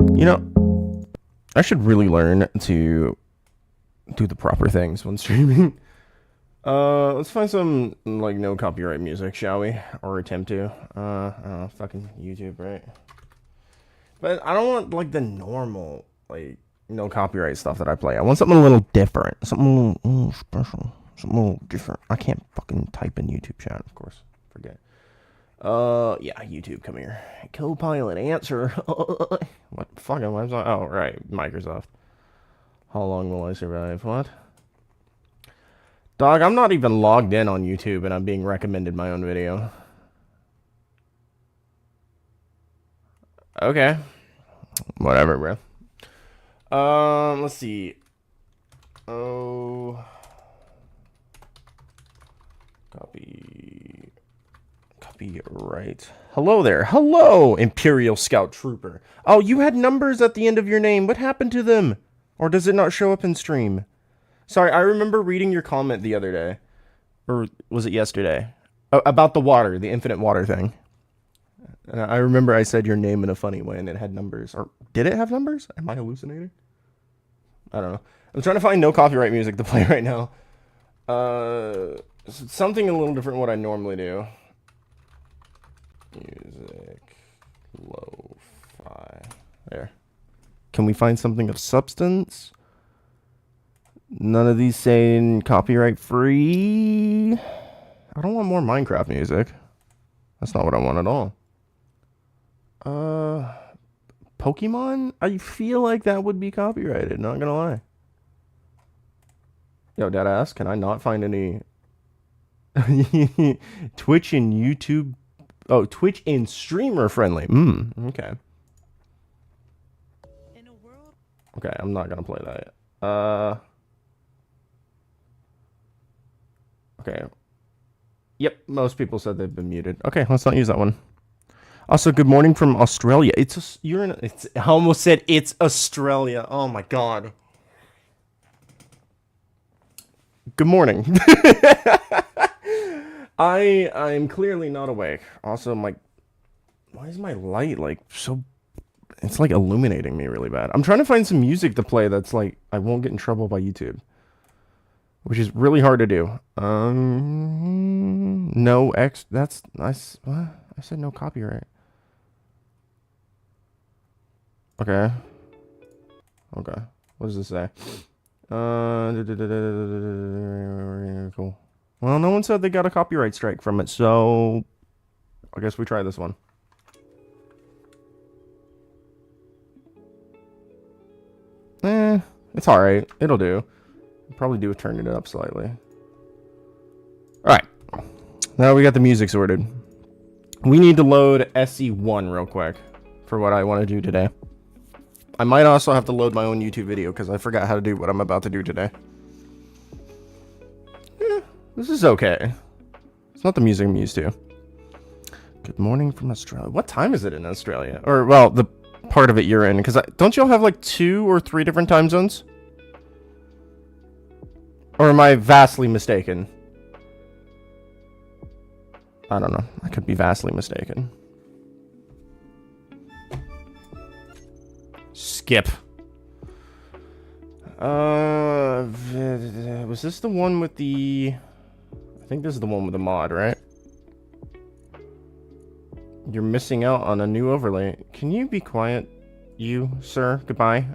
You know, I should really learn to do the proper things when streaming. Let's find some, like, no copyright music, shall we? Or attempt to. I don't know, fucking YouTube, right? But I don't want, like, the normal, like, no copyright stuff that I play. I want something a little different. Something a little special. Something a little different. I can't fucking type in YouTube chat, of course. Forget. Yeah, YouTube, come here. Copilot, answer. What fucking website? Oh, right, Microsoft. How long will I survive? What? Dog, I'm not even logged in on YouTube and I'm being recommended my own video. Okay. Whatever, bro. Let's see. Oh. Copyright. Hello there. Hello, Imperial Scout Trooper. Oh, you had numbers at the end of your name. What happened to them? Or does it not show up in stream? Sorry, I remember reading your comment the other day. Or was it yesterday? About the water, the infinite water thing. And I remember I said your name in a funny way and it had numbers. Or did it have numbers? Am I hallucinating? I don't know. I'm trying to find no copyright music to play right now. Something a little different than what I normally do. Music. Lo-fi. There. Can we find something of substance? None of these saying copyright free. I don't want more Minecraft music. That's not what I want at all. Pokemon? I feel like that would be copyrighted, not gonna lie. Yo, deadass, can I not find any Twitch and YouTube? Oh, Twitch and streamer friendly. Okay. Okay, I'm not gonna play that yet. Okay. Yep, most people said they've been muted. Okay, let's not use that one. Also, good morning from Australia. I almost said it's Australia. Oh my god. Good morning. I'm clearly not awake. Also, why is my light like so? It's like illuminating me really bad. I'm trying to find some music to play that's like I won't get in trouble by YouTube, which is really hard to do. No X. That's nice. What? I said no copyright. Okay. Okay. What does this say? Cool. Well, no one said they got a copyright strike from it, so I guess we try this one. It's alright. It'll do. Probably do turn it up slightly. Alright. Now we got the music sorted. We need to load SE1 real quick for what I want to do today. I might also have to load my own YouTube video because I forgot how to do what I'm about to do today. This is okay. It's not the music I'm used to. Good morning from Australia. What time is it in Australia? Or, well, the part of it you're in. Because don't y'all have like 2 or 3 different time zones? Or am I vastly mistaken? I don't know. I could be vastly mistaken. Skip. Was this the one with the... I think this is the one with the mod, right? You're missing out on a new overlay. Can you be quiet, you, sir? Goodbye.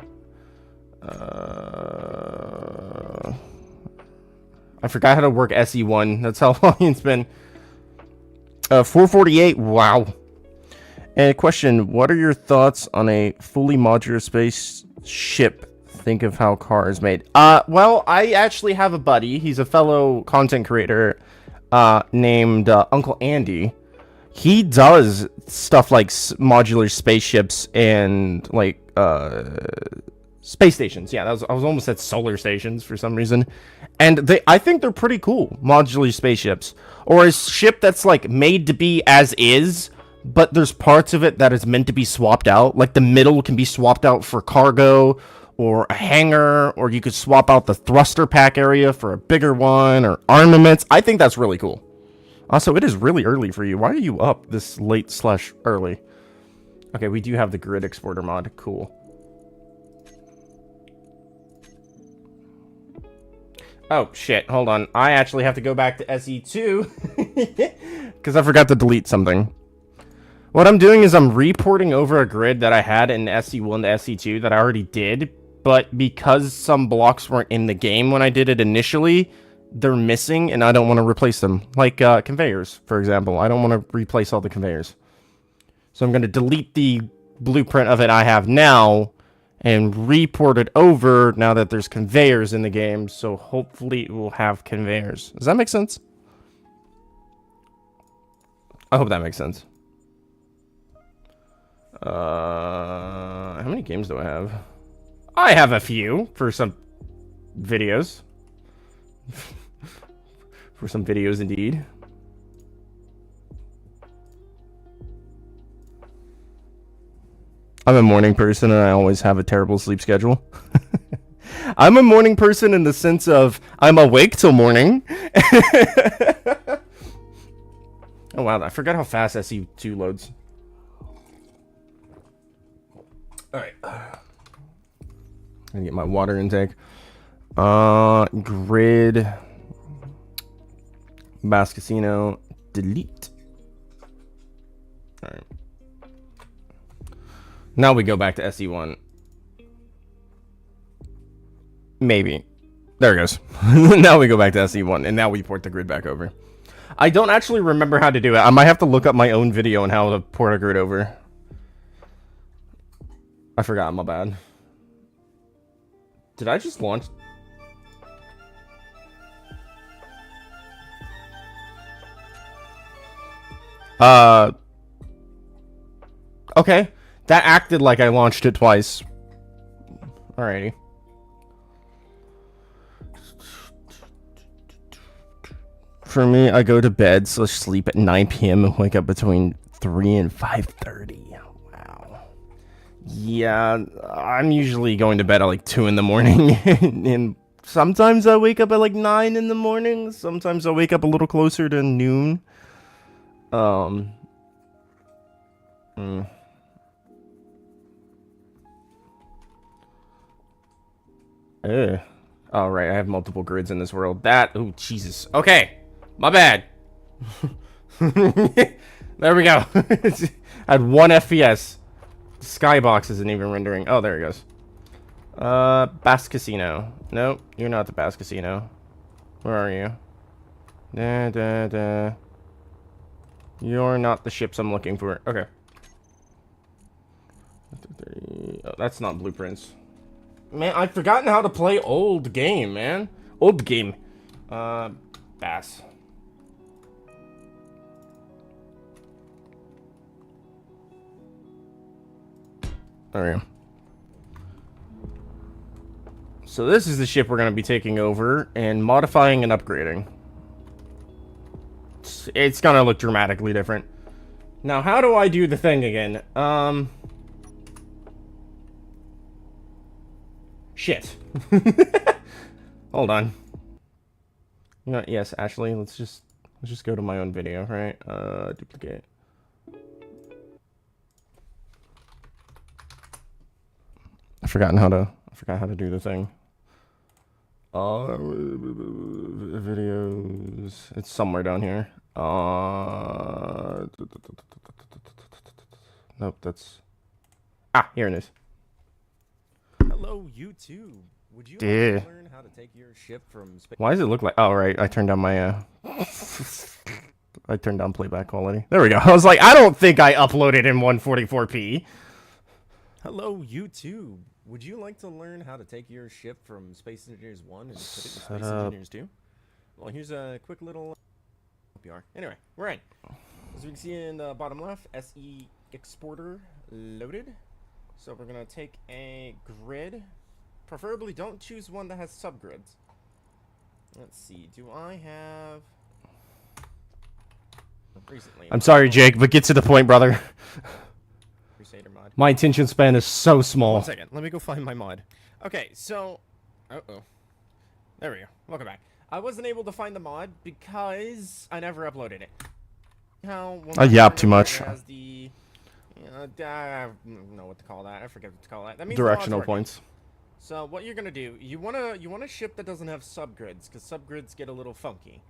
I forgot how to work SE1. That's how long it's been. 448. Wow. And question, what are your thoughts on a fully modular spaceship? Think of how car is made. Well, I actually have a buddy. He's a fellow content creator named Uncle Andy. He does stuff like modular spaceships and like space stations. Yeah, I was almost at solar stations for some reason. And I think they're pretty cool, modular spaceships. Or a ship that's like made to be as is, but there's parts of it that is meant to be swapped out. Like the middle can be swapped out for cargo or a hangar, or you could swap out the thruster pack area for a bigger one, or armaments. I think that's really cool. Also, it is really early for you. Why are you up this late / early? Okay, we do have the grid exporter mod. Cool. Oh, shit. Hold on. I actually have to go back to SE2 because I forgot to delete something. What I'm doing is I'm reporting over a grid that I had in SE1 to SE2 that I already did, but because some blocks weren't in the game when I did it initially, they're missing, and I don't want to replace them. Like conveyors, for example. I don't want to replace all the conveyors. So I'm going to delete the blueprint of it I have now and report it over now that there's conveyors in the game, so hopefully it will have conveyors. Does that make sense? I hope that makes sense. How many games do I have? I have a few for some videos. For some videos, indeed. I'm a morning person and I always have a terrible sleep schedule. I'm a morning person in the sense of I'm awake till morning. Oh wow, I forgot how fast SE2 loads. Alright. I'm gonna get my water intake. Grid. Bass Casino. Delete. Alright. Now we go back to SE1. Maybe. There it goes. Now we go back to SE1, and now we port the grid back over. I don't actually remember how to do it. I might have to look up my own video on how to port a grid over. I forgot, my bad. Did I just launch? Okay. That acted like I launched it twice. Alrighty. For me, I go to bed, so sleep at 9 p.m. and wake up between 3 and 5:30. Wow. Yeah, I'm usually going to bed at like 2 in the morning. And sometimes I wake up at like 9 in the morning. Sometimes I wake up a little closer to noon. Oh, right, I have multiple grids in this world. Oh, Jesus. Okay, my bad. There we go. I had 1 FPS. Skybox isn't even rendering. Oh, there it goes. Bass Casino. Nope, you're not the Bass Casino. Where are you? You're not the ships I'm looking for. Okay. Oh, that's not blueprints. Man, I've forgotten how to play old game, man. Old game. Bass. There we go. So this is the ship we're going to be taking over and modifying and upgrading. It's going to look dramatically different. Now, how do I do the thing again? Shit. Hold on. You know what? Yes, Ashley, let's just go to my own video, right? Duplicate. I forgot how to do the thing. Videos. It's somewhere down here. Nope, that's... Ah, here it is. Hello, YouTube. Would you like to learn how to take your ship from space? Why does it look like... Oh, right. I turned down my... I turned down playback quality. There we go. I was like, I don't think I uploaded in 144p. Hello, YouTube. Would you like to learn how to take your ship from Space Engineers 1 and put it in Space Engineers 2? Well, here's a quick little... PR. Anyway, we're in. As we can see in the bottom left, SE Exporter loaded. So we're going to take a grid. Preferably don't choose one that has subgrids. Let's see. Do I have... Recently... I'm sorry, Jake, but get to the point, brother. Crusader mod. My attention span is so small. 1 second. Let me go find my mod. Okay, so... Uh-oh. There we go. Welcome back. I wasn't able to find the mod because I never uploaded it. I yap too much. I don't know what to call that. I forget what to call that. That means Directional the mod's working. points. So what you're gonna do, you wanna ship that doesn't have subgrids, because subgrids get a little funky.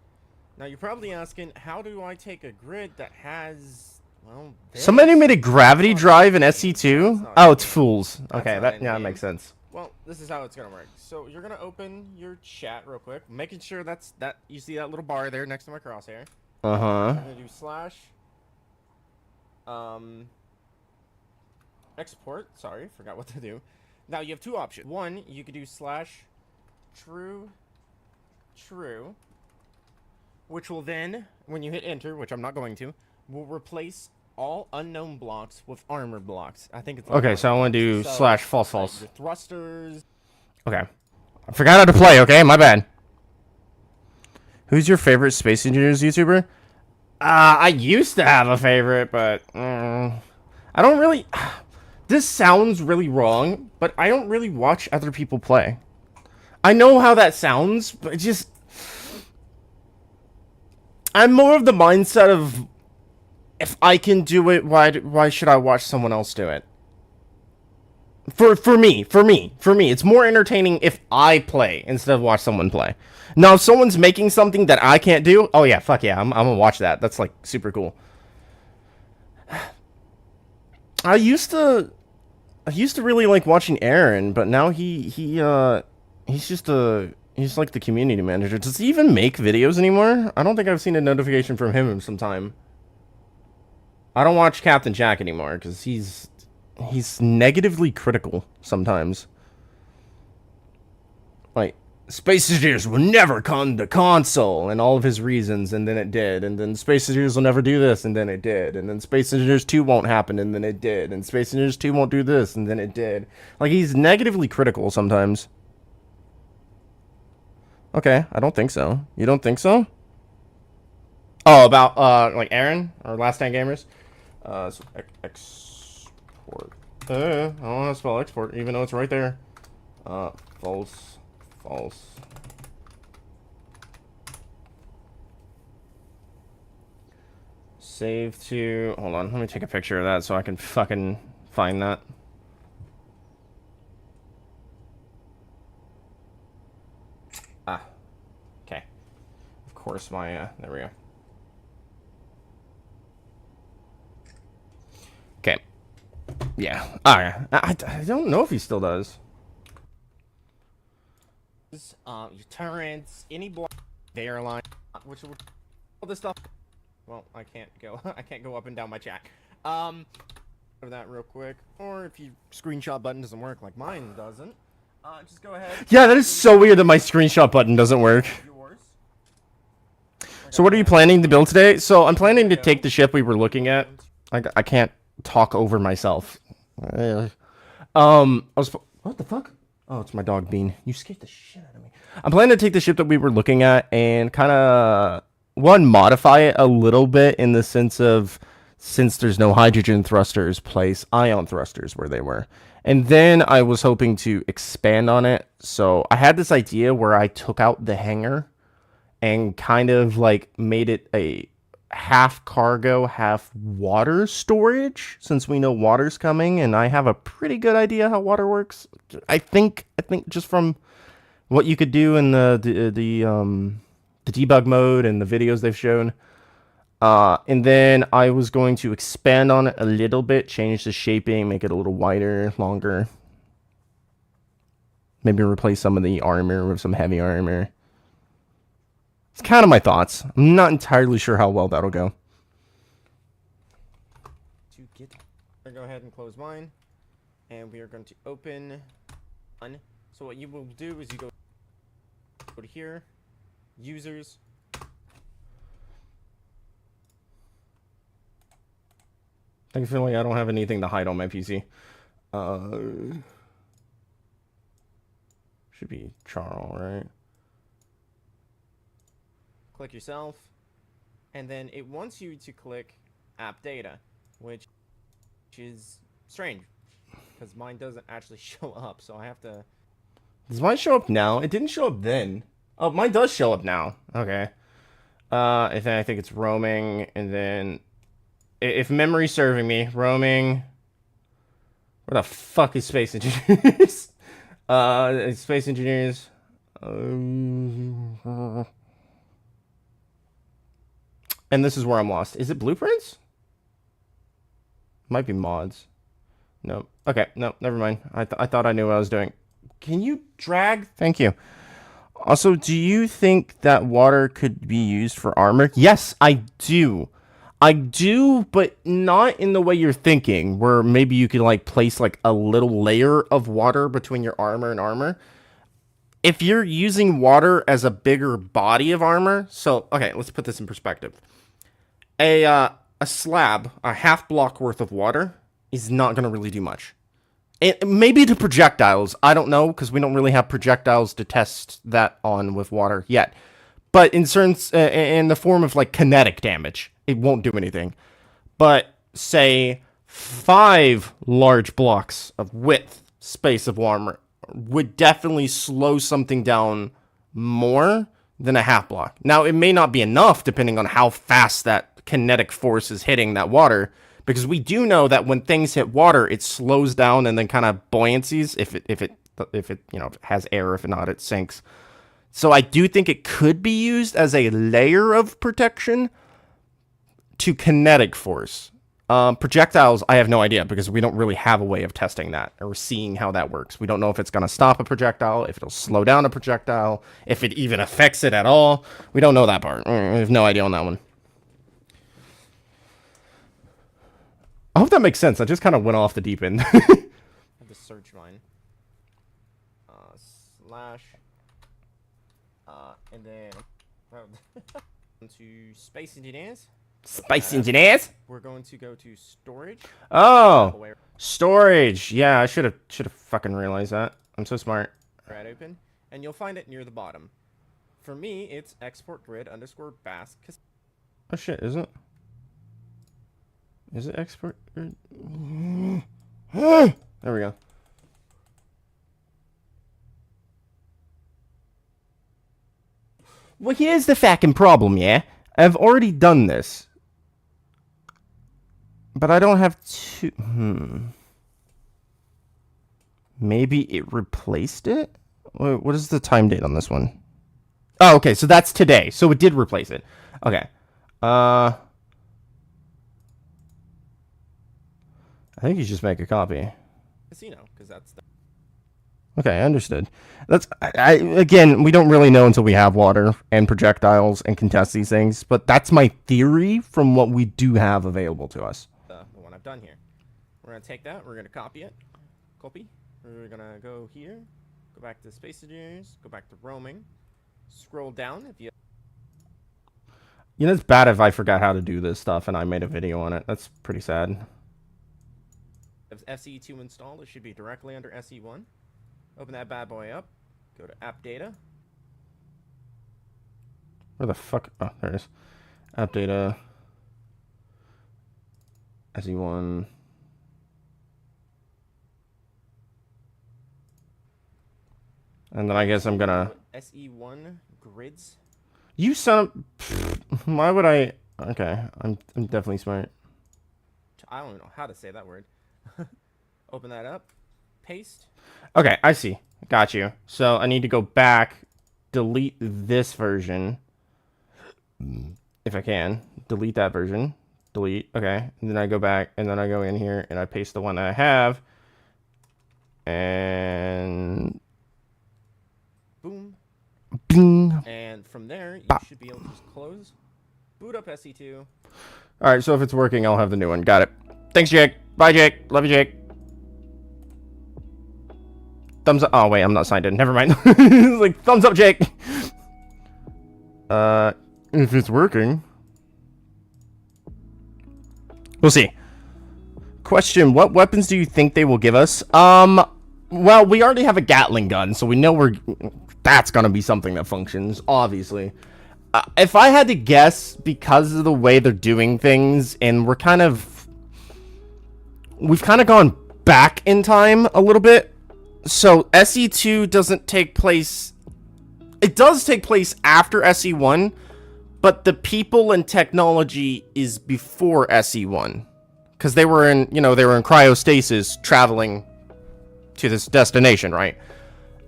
Now you're probably asking, how do I take a grid that has, well, Somebody this? made a gravity That's not drive in in-game. SC2? That's not Oh, it's in-game. fools. That's Okay, not that in-game. makes sense. Well, this is how it's gonna work. So you're gonna open your chat real quick, making sure that you see that little bar there next to my crosshair. Uh-huh. I'm gonna do slash export. Sorry, forgot what to do. Now you have two options. One, you could do slash true, which will then, when you hit enter, which I'm not going to, will replace all unknown blocks with armor blocks. I think it's like Okay, so I want to do slash false like false. your thrusters. Okay. I forgot how to play, okay? My bad. Who's your favorite Space Engineers YouTuber? I used to have a favorite, but I don't really... This sounds really wrong, but I don't really watch other people play. I know how that sounds, but it just... I'm more of the mindset of... If I can do it, why should I watch someone else do it? For me, it's more entertaining if I play instead of watch someone play. Now, if someone's making something that I can't do, oh yeah, fuck yeah, I'm gonna watch that. That's like super cool. I used to really like watching Aaron, but now he's like the community manager. Does he even make videos anymore? I don't think I've seen a notification from him in some time. I don't watch Captain Jack anymore because he's negatively critical sometimes. Like, Space Engineers will never come to console, and all of his reasons, and then it did. And then Space Engineers will never do this, and then it did. And then Space Engineers 2 won't happen, and then it did. And Space Engineers 2 won't do this, and then it did. Like, he's negatively critical sometimes. Okay, I don't think so. You don't think so? Oh, about, like Aaron? Or Last Stand Gamers? So export. I don't know how to spell export, even though it's right there. False. Save to... Hold on, let me take a picture of that so I can fucking find that. Okay. Of course my, there we go. Okay. Yeah. Alright. I don't know if he still does. Your turrets, any block, the airline, which all this stuff. Well, I can't go up and down my chat. Over that real quick, or if your screenshot button doesn't work like mine doesn't, just go ahead. Yeah, that is so weird that my screenshot button doesn't work. Yours. So what are you planning to build today? So I'm planning to take the ship we were looking at. I can't talk over myself. I was... What the fuck? Oh, it's my dog Bean. You scared the shit out of me. I'm planning to take the ship that we were looking at and kind of, one, modify it a little bit in the sense of, since there's no hydrogen thrusters, place ion thrusters where they were. And then I was hoping to expand on it. So I had this idea where I took out the hangar and kind of like made it a half cargo, half water storage, since we know water's coming, and I have a pretty good idea how water works. I think just from what you could do in the debug mode and the videos they've shown. And then I was going to expand on it a little bit, change the shaping, make it a little wider, longer. Maybe replace some of the armor with some heavy armor. It's kind of my thoughts. I'm not entirely sure how well that'll go. To go ahead and close mine, and we are going to open one. So what you will do is you go to here, users. Thankfully, I don't have anything to hide on my PC. Should be Charles, right? Click yourself, and then it wants you to click app data, which is strange because mine doesn't actually show up, so I have to... Does mine show up now? It didn't show up then. Oh, mine does show up now. Okay. I think it's roaming, and then if memory's serving me, roaming. Where the fuck is Space Engineers? Space Engineers. And this is where I'm lost. Is it blueprints? Might be mods. No. Okay, no, never mind. I thought I knew what I was doing. Can you drag? Thank you. Also, do you think that water could be used for armor? Yes, I do. I do, but not in the way you're thinking, where maybe you could like place like a little layer of water between your armor and armor. If you're using water as a bigger body of armor, so okay, let's put this in perspective. A slab, a half block worth of water is not going to really do much. Maybe to projectiles, I don't know, because we don't really have projectiles to test that on with water yet. But in the form of like kinetic damage, it won't do anything. But say 5 large blocks of width space of armor would definitely slow something down more than a half block. Now, it may not be enough depending on how fast that kinetic force is hitting that water, because we do know that when things hit water, it slows down and then kind of buoyancies if it has air. If not, it sinks. So I do think it could be used as a layer of protection to kinetic force. Projectiles, I have no idea, because we don't really have a way of testing that or seeing how that works. We don't know if it's going to stop a projectile, if it'll slow down a projectile, if it even affects it at all. We don't know that part. We have no idea on that one. I hope that makes sense. I just kind of went off the deep end. I have to search mine. Slash. And then to Space Engineers. Space Engineers? We're going to go to storage. Oh, storage. Yeah, I should have fucking realized that. I'm so smart. Right, open, and you'll find it near the bottom. For me, it's export grid _ BAS. Oh shit, is it? Is it export? There we go. Well, here's the fucking problem, yeah? I've already done this. But I don't have to... Maybe it replaced it? Wait, what is the time date on this one? Oh, okay, so that's today. So it did replace it. Okay. I think you just make a copy. Casino, because that's the... Okay, understood. Again, we don't really know until we have water and projectiles and can test these things, but that's my theory from what we do have available to us. The one I've done here. We're going to take that, we're going to copy it. Copy. We're going to go here, go back to Space Engineers, go back to roaming, scroll down if you... You know, it's bad if I forgot how to do this stuff and I made a video on it. That's pretty sad. If SE2 installed, it should be directly under SE1. Open that bad boy up. Go to App Data. Where the fuck? Oh, there it is. App Data. SE1. And then I guess I'm gonna... SE1 grids. You son of... Why would I... Okay, I'm definitely smart. I don't even know how to say that word. Open that up. Paste. Okay, I see. Got you. So I need to go back, delete this version. If I can. Delete that version. Delete. Okay. And then I go back, and then I go in here, and I paste the one that I have. And... Boom. Bing. And from there, you should be able to just close. Boot up SE2. Alright, so if it's working, I'll have the new one. Got it. Thanks, Jake. Bye, Jake. Love you, Jake. Thumbs up. Oh, wait, I'm not signed in. Never mind. It's like, thumbs up, Jake. If it's working. We'll see. Question, what weapons do you think they will give us? Well, we already have a Gatling gun, so we know that's gonna be something that functions, obviously. If I had to guess, because of the way they're doing things, and we've kind of gone back in time a little bit. So SE2 doesn't take place... It does take place after SE1, but the people and technology is before SE1. Because they were in, they were in cryostasis traveling to this destination, right?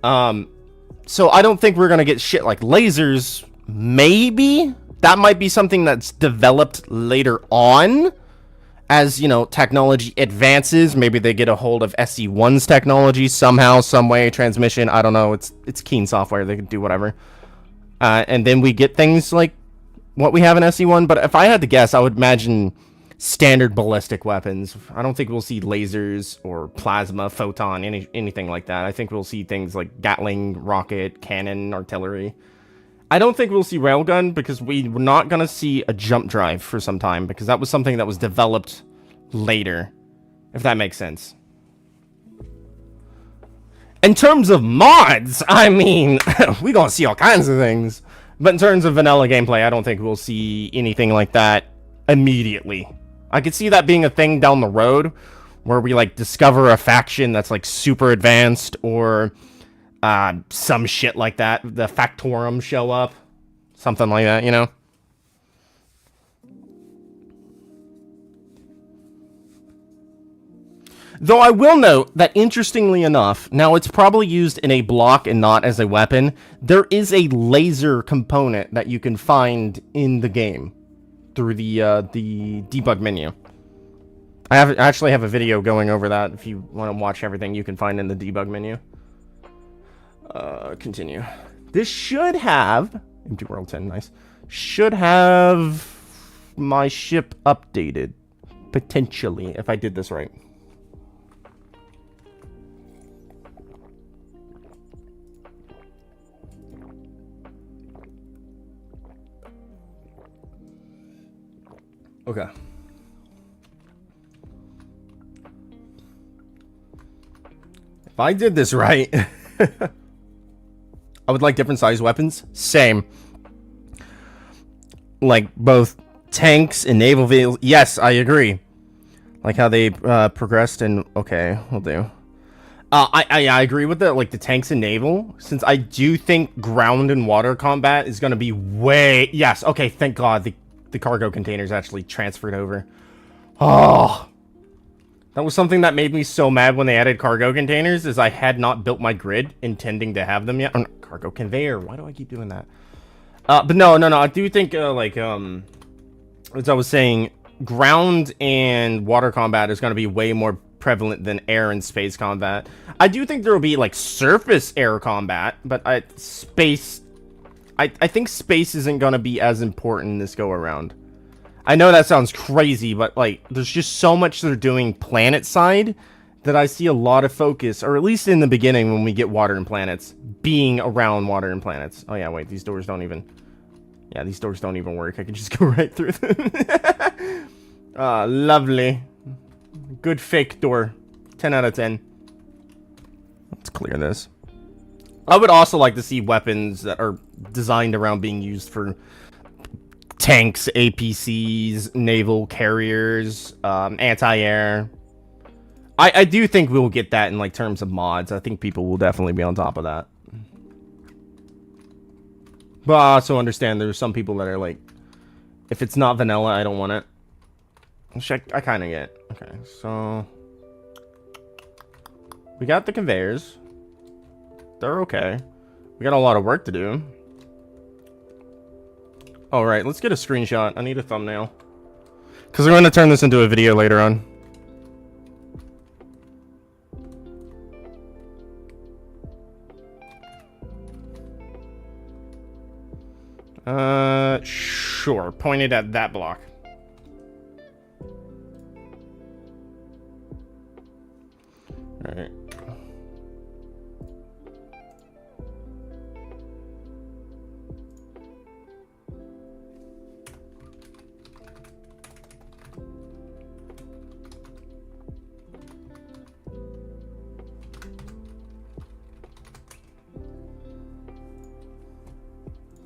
So I don't think we're going to get shit like lasers. Maybe that might be something that's developed later on as, technology advances. Maybe they get a hold of SE1's technology somehow, some way, transmission. I don't know. It's Keen Software. They can do whatever. And then we get things like what we have in SE1. But if I had to guess, I would imagine standard ballistic weapons. I don't think we'll see lasers or plasma, photon, anything like that. I think we'll see things like Gatling, rocket, cannon, artillery. I don't think we'll see railgun because we're not going to see a jump drive for some time because that was something that was developed later, if that makes sense. In terms of mods, I mean, we're going to see all kinds of things. But in terms of vanilla gameplay, I don't think we'll see anything like that immediately. I could see that being a thing down the road where we, like, discover a faction that's, like, super advanced or some shit like that. The Factorum show up. Something like that, Though I will note that, interestingly enough, now it's probably used in a block and not as a weapon, there is a laser component that you can find in the game through the debug menu. I actually have a video going over that if you want to watch everything you can find in the debug menu. Continue. This should have... Empty World 10, nice. Should have my ship updated. Potentially, if I did this right. Okay. If I did this right... I would like different size weapons. Same. Like both tanks and naval vehicles. Yes, I agree. Like how they progressed and... Okay, we'll do. I agree with the tanks and naval. Since I do think ground and water combat is going to be way... Yes, okay, thank God the cargo containers actually transferred over. Oh... That was something that made me so mad when they added cargo containers, is I had not built my grid intending to have them yet. Oh, no, cargo conveyor. Why do I keep doing that? But no. I do think, as I was saying, ground and water combat is going to be way more prevalent than air and space combat. I do think there will be, surface air combat, but I think space isn't going to be as important this go-around. I know that sounds crazy, but, there's just so much they're doing planet side that I see a lot of focus, or at least in the beginning when we get water and planets, being around water and planets. Oh, yeah, wait, these doors don't even... Yeah, these doors don't even work. I can just go right through them. Lovely. Good fake door. 10 out of 10. Let's clear this. I would also like to see weapons that are designed around being used for... tanks, APCs, naval carriers, anti-air. I do think we'll get that in terms of mods. I think people will definitely be on top of that. But I also understand there's some people that are if it's not vanilla, I don't want it. Which I kind of get. Okay, so... We got the conveyors. They're okay. We got a lot of work to do. Alright, let's get a screenshot. I need a thumbnail. Because we're going to turn this into a video later on. Sure. Pointed at that block. Alright.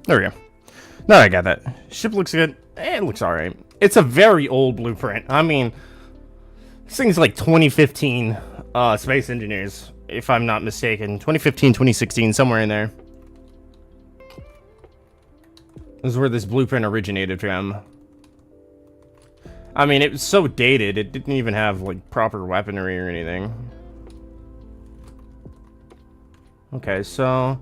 There we go. Now I got that. Ship looks good. It looks alright. It's a very old blueprint. I mean, this thing's 2015 Space Engineers, if I'm not mistaken. 2015, 2016, somewhere in there. This is where this blueprint originated from. I mean, it was so dated, it didn't even have, like, proper weaponry or anything. Okay, so...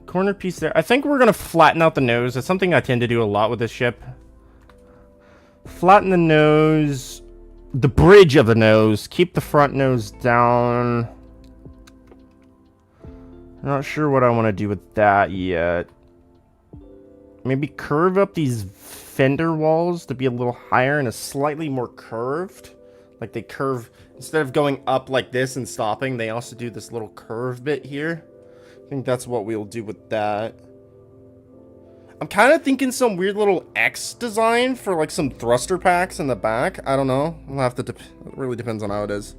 corner piece there. I think we're gonna flatten out the nose. That's something I tend to do a lot with this ship. Flatten the nose... the bridge of the nose. Keep the front nose down. Not sure what I want to do with that yet. Maybe curve up these fender walls to be a little higher and a slightly more curved. Like they curve, instead of going up like this and stopping, they also do this little curve bit here. I think that's what we'll do with that. I'm kind of thinking some weird little X design for like some thruster packs in the back. I don't know. We'll have to, it really depends on how it is.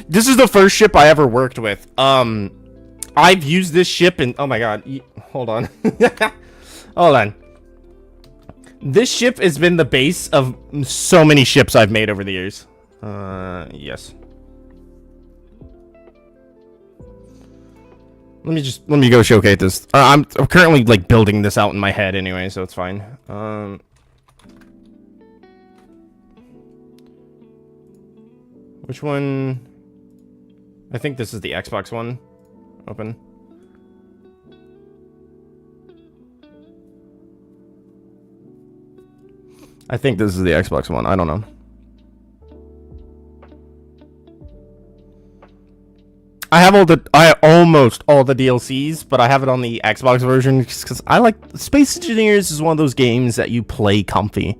This is the first ship I ever worked with. I've used this ship in, oh my god, hold on. Hold on. This ship has been the base of so many ships I've made over the years. Yes. Let me go showcase this. I'm currently like building this out in my head anyway, so it's fine. Which one? I think this is the Xbox one. Open. I think this is the Xbox one. I don't know. I have almost all the DLCs, but I have it on the Xbox version because I like Space Engineers is one of those games that you play comfy.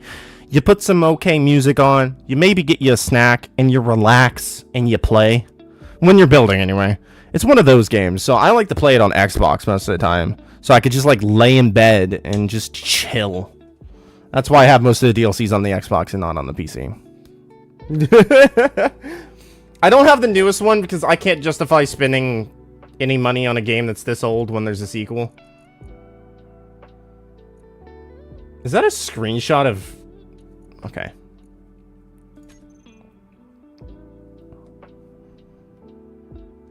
You put some okay music on, you maybe get you a snack, and you relax and you play. When you're building, anyway. It's one of those games, so I like to play it on Xbox most of the time. So I could just like lay in bed and just chill. That's why I have most of the DLCs on the Xbox and not on the PC. I don't have the newest one because I can't justify spending any money on a game that's this old when there's a sequel. Is that a screenshot of... okay.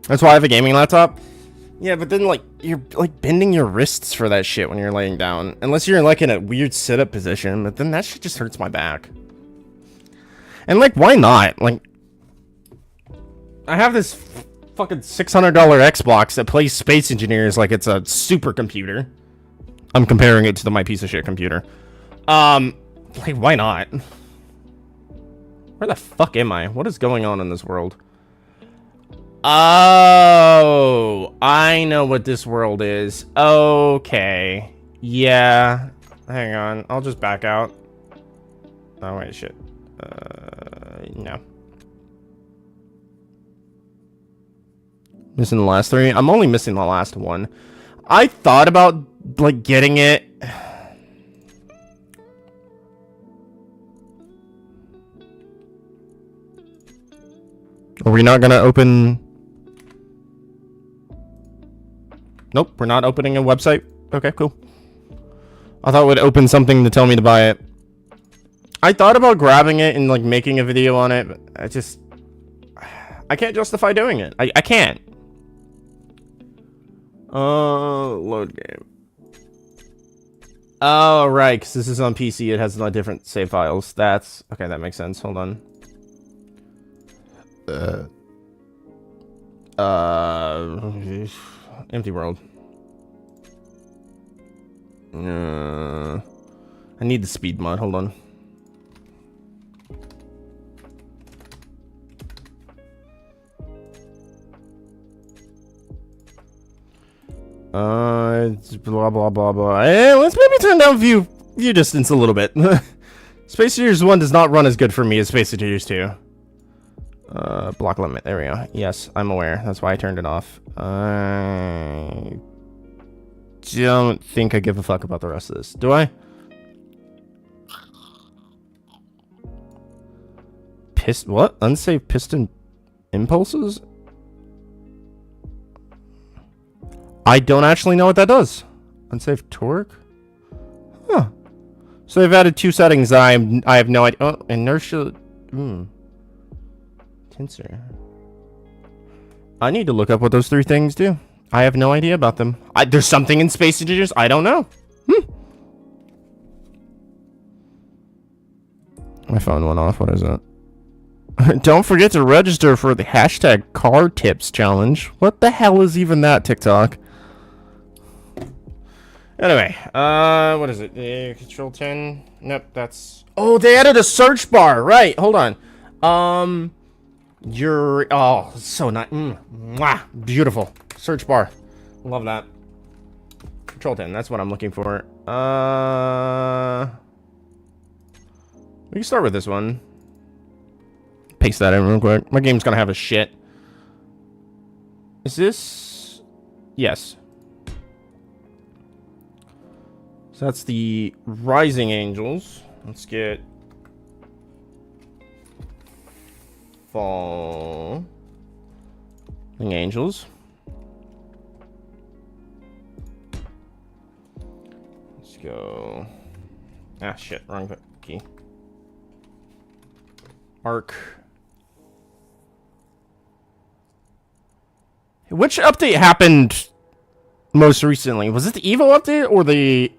That's why I have a gaming laptop. Yeah, but then, like, you're, like, bending your wrists for that shit when you're laying down. Unless you're, like, in a weird sit-up position, but then that shit just hurts my back. And, like, why not? Like, I have this fucking $600 Xbox that plays Space Engineers like it's a supercomputer. I'm comparing it to my piece of shit computer. Like, why not? Where the fuck am I? What is going on in this world? Oh, I know what this world is. Okay. Yeah. Hang on. I'll just back out. Oh, wait, shit. No. Missing the last three? I'm only missing the last one. I thought about, like, getting it. Are we not gonna open... Nope, we're not opening a website. Okay, cool. I thought it would open something to tell me to buy it. I thought about grabbing it and, like, making a video on it, but I just... I can't justify doing it. I can't. Load game. Oh, right, because this is on PC. It has different save files. That's... okay, that makes sense. Hold on. Empty world. I need the speed mod. Hold on. It's blah blah blah blah. Let's maybe turn down view distance a little bit. Space Engineers 1 does not run as good for me as Space Engineers 2. Block limit. There we go. Yes, I'm aware. That's why I turned it off. I don't think I give a fuck about the rest of this. Do I? What? Unsafe piston impulses? I don't actually know what that does. Unsafe torque? Huh. So they've added two settings that I have no idea. Oh, inertia. Tensor. I need to look up what those three things do. I have no idea about them. There's something in Space Engineers I don't know. My phone went off. What is it? Don't forget to register for the hashtag car tips challenge. What the hell is even that, TikTok? Anyway, what is it? Control 10? Nope, that's... Oh, they added a search bar. Right, hold on. Oh, so nice. Mwah, beautiful. Search bar. Love that. Control 10, that's what I'm looking for. We can start with this one. Paste that in real quick. My game's gonna have a shit. Is this... Yes. So that's the Rising Angels. Let's get... Falling Angels. Let's go... Ah, shit. Wrong key. Arc. Which update happened most recently? Was it the Evo update or the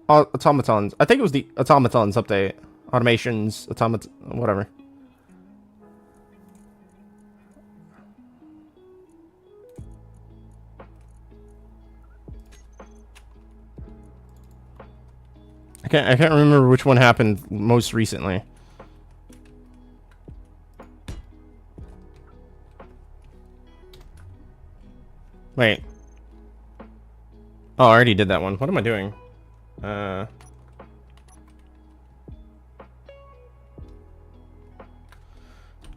Automatons? I think it was the Automatons update. Automations, whatever. I can't remember which one happened most recently. Wait. Oh, I already did that one. What am I doing? I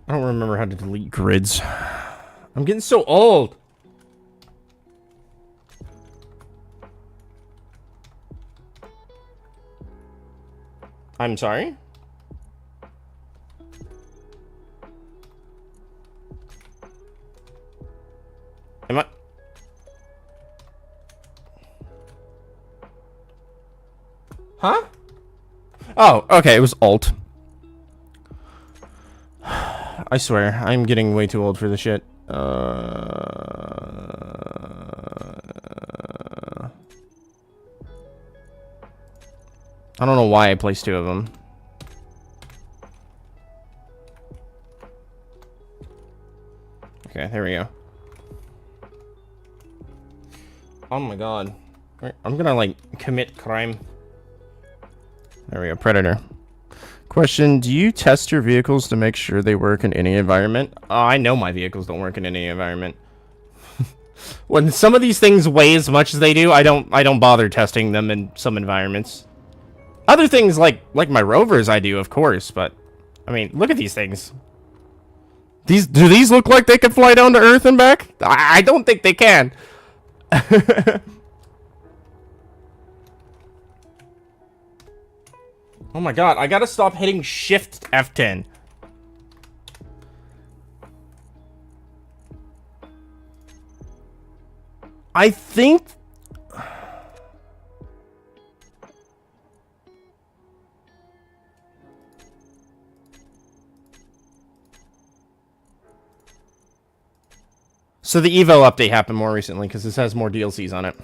don't remember how to delete grids. I'm getting so old. I'm sorry? Am I... Huh? Oh, okay, it was Alt. I swear, I'm getting way too old for this shit. I don't know why I placed two of them. Okay, there we go. Oh my god. I'm gonna, like, commit crime. There we go, Predator. Question, do you test your vehicles to make sure they work in any environment? I know my vehicles don't work in any environment. When some of these things weigh as much as they do, I don't bother testing them in some environments. Other things like my Rovers I do, of course, but I mean, look at these things. Do these look like they could fly down to Earth and back? I don't think they can. Oh my god, I gotta stop hitting Shift F10. I think... So the Evo update happened more recently because this has more DLCs on it.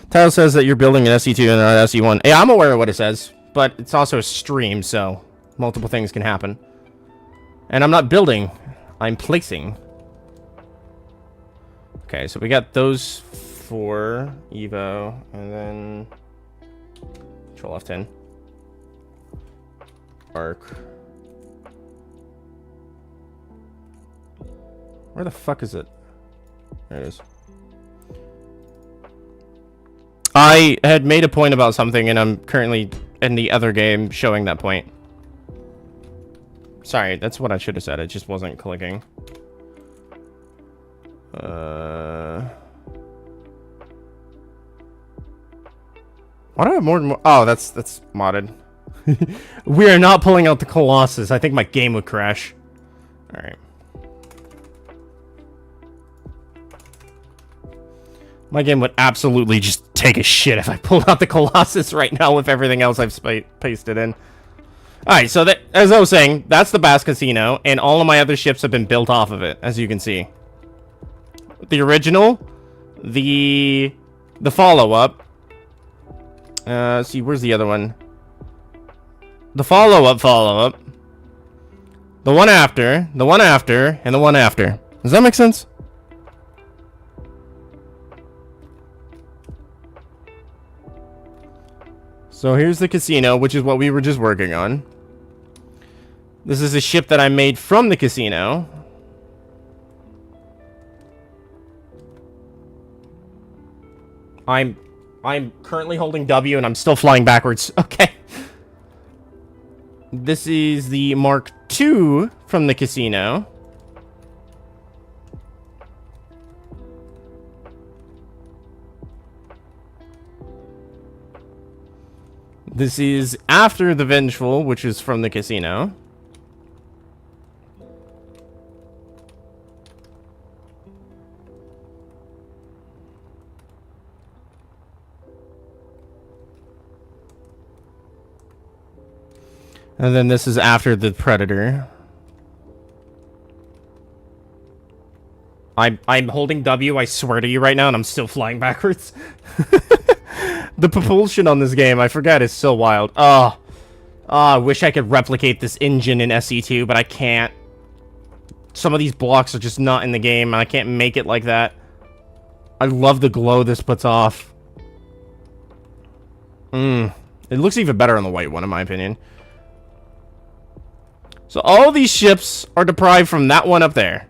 Title says that you're building an SE2 and an SE1. Yeah, I'm aware of what it says, but it's also a stream, so multiple things can happen. And I'm not building, I'm placing. Okay, so we got those 4 Evo, and then Control F10. Arc. Where the fuck is it? There it is. I had made a point about something, and I'm currently in the other game showing that point. Sorry, that's what I should have said. It just wasn't clicking. Why do I have more than more? Oh, that's modded. We are not pulling out the Colossus. I think my game would crash. Alright. My game would absolutely just take a shit if I pulled out the Colossus right now with everything else I've pasted in. Alright, so that, as I was saying, that's the Bass Casino, and all of my other ships have been built off of it, as you can see. The original, the follow-up, Let's see, where's the other one? The follow-up, follow-up. The one after, the one after, and the one after. Does that make sense? So here's the casino, which is what we were just working on. This is a ship that I made from the casino. I'm currently holding W and I'm still flying backwards. Okay. This is the Mark II from the casino. This is after the Vengeful, which is from the casino. And then this is after the Predator. I'm holding W, I swear to you right now, and I'm still flying backwards. The propulsion on this game, I forget, is so wild. Oh, I wish I could replicate this engine in SE2, but I can't. Some of these blocks are just not in the game, and I can't make it like that. I love the glow this puts off. It looks even better on the white one, in my opinion. So all these ships are deprived from that one up there.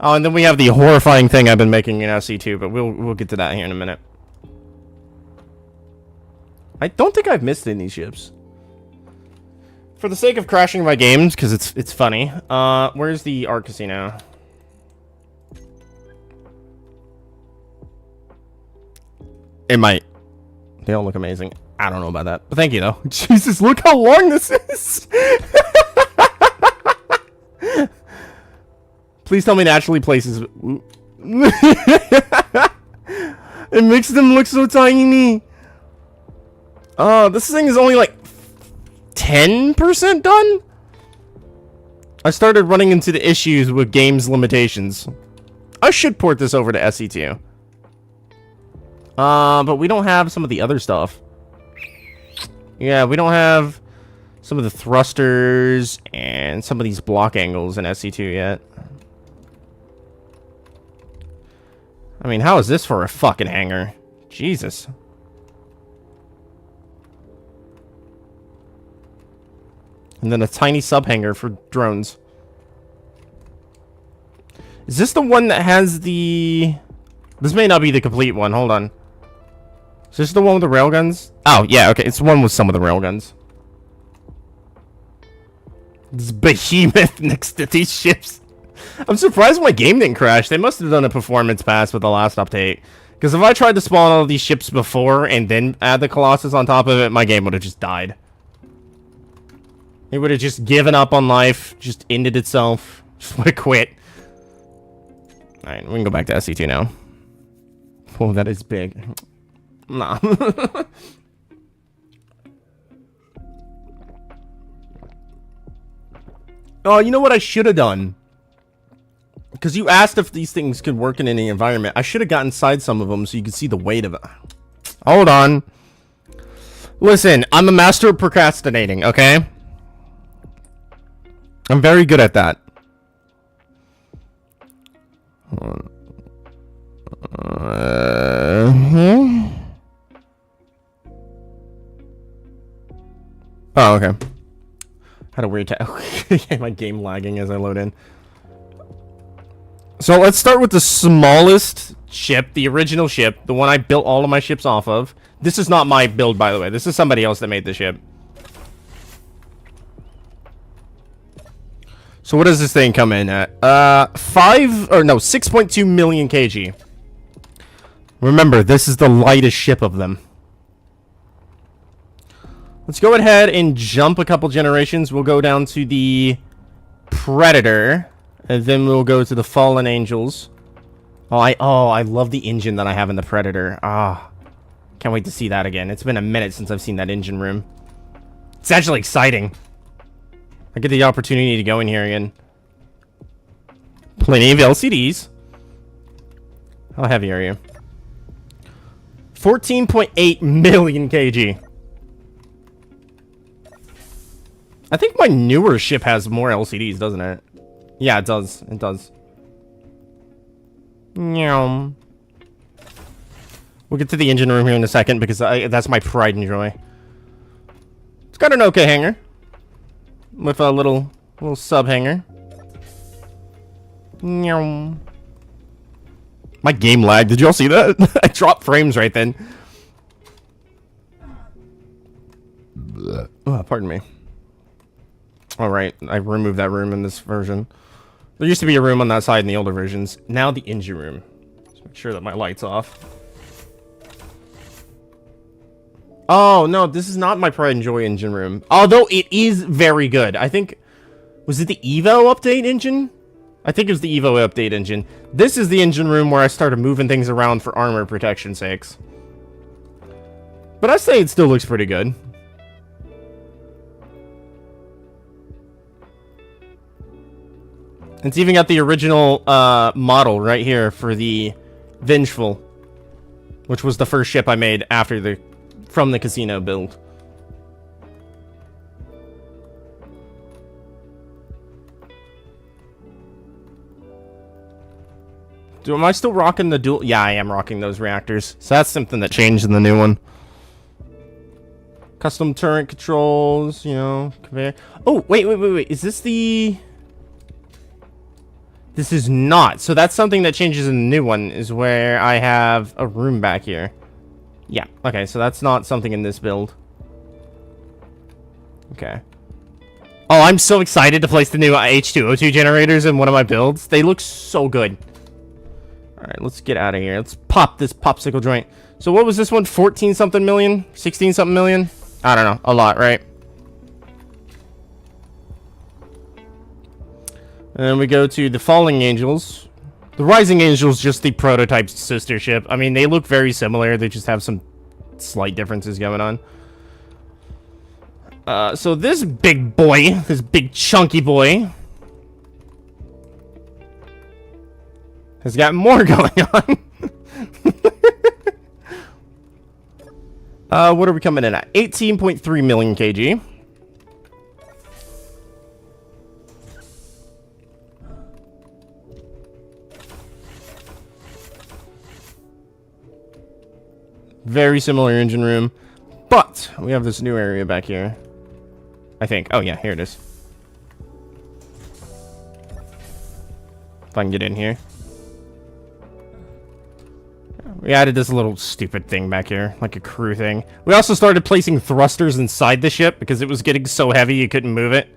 Oh, and then we have the horrifying thing I've been making in SE2, but we'll get to that here in a minute. I don't think I've missed any ships. For the sake of crashing my games, because it's funny. Where's the art casino? It might. They all look amazing. I don't know about that, but thank you though. Jesus, look how long this is. Please tell me naturally places. It makes them look so tiny. This thing is only like 10% done. I started running into the issues with games limitations. I should port this over to SE2. But we don't have some of the other stuff. Yeah, we don't have some of the thrusters and some of these block angles in SE2 yet. I mean, how is this for a fucking hangar? Jesus. And then a tiny sub-hangar for drones. Is this the one that has the... This may not be the complete one. Hold on. Is this the one with the railguns? Oh, yeah, okay. It's the one with some of the railguns. This behemoth next to these ships. I'm surprised my game didn't crash. They must have done a performance pass with the last update. Because if I tried to spawn all of these ships before and then add the Colossus on top of it, my game would have just died. It would have just given up on life, just ended itself, just would have quit. Alright, we can go back to SE2 now. Oh, that is big. Nah. Oh, you know what I should have done? Because you asked if these things could work in any environment. I should have got inside some of them so you could see the weight of it. Hold on. Listen, I'm a master of procrastinating, okay? I'm very good at that. Oh, okay. Had a weird my game lagging as I load in. So let's start with the smallest ship, the original ship, the one I built all of my ships off of. This is not my build, by the way. This is somebody else that made the ship. So what does this thing come in at? 6.2 million kg. Remember, this is the lightest ship of them. Let's go ahead and jump a couple generations. We'll go down to the Predator, and then we'll go to the Fallen Angels. Oh, I love the engine that I have in the Predator. Can't wait to see that again. It's been a minute since I've seen that engine room. It's actually exciting. I get the opportunity to go in here again. Plenty of LCDs. How heavy are you? 14.8 million kg. I think my newer ship has more LCDs, doesn't it? Yeah, it does. It does. We'll get to the engine room here in a second because that's my pride and joy. It's got an okay hangar with a little sub hangar. My game lagged. Did you all see that? I dropped frames right then. Oh, pardon me. All right, I removed that room in this version. There used to be a room on that side in the older versions. Now the engine room. Just make sure that my light's off. Oh, no, this is not my pride and joy engine room. Although it is very good. I think... Was it the Evo update engine? I think it was the Evo update engine. This is the engine room where I started moving things around for armor protection sakes. But I say it still looks pretty good. It's even got the original model right here for the Vengeful, which was the first ship I made after from the casino build. Am I still rocking the dual? Yeah, I am rocking those reactors. So that's something that changed in the new one. Custom turret controls, you know, conveyor. Oh, wait. Is this the... This is not. So that's something that changes in the new one, is where I have a room back here. Yeah, okay, so that's not something in this build. Okay. Oh, I'm so excited to place the new H2O2 generators in one of my builds. They look so good. Alright, let's get out of here. Let's pop this popsicle joint. So what was this one? 14 something million? 16 something million? I don't know. A lot, right? And then we go to the Falling Angels. The Rising Angels, just the prototype sister ship. I mean, they look very similar. They just have some slight differences going on. So this big boy, this big chunky boy, has got more going on. What are we coming in at? 18.3 million kg. Very similar engine room, but we have this new area back here. I think. Oh yeah, here it is. If I can get in here. We added this little stupid thing back here, like a crew thing. We also started placing thrusters inside the ship because it was getting so heavy you couldn't move it.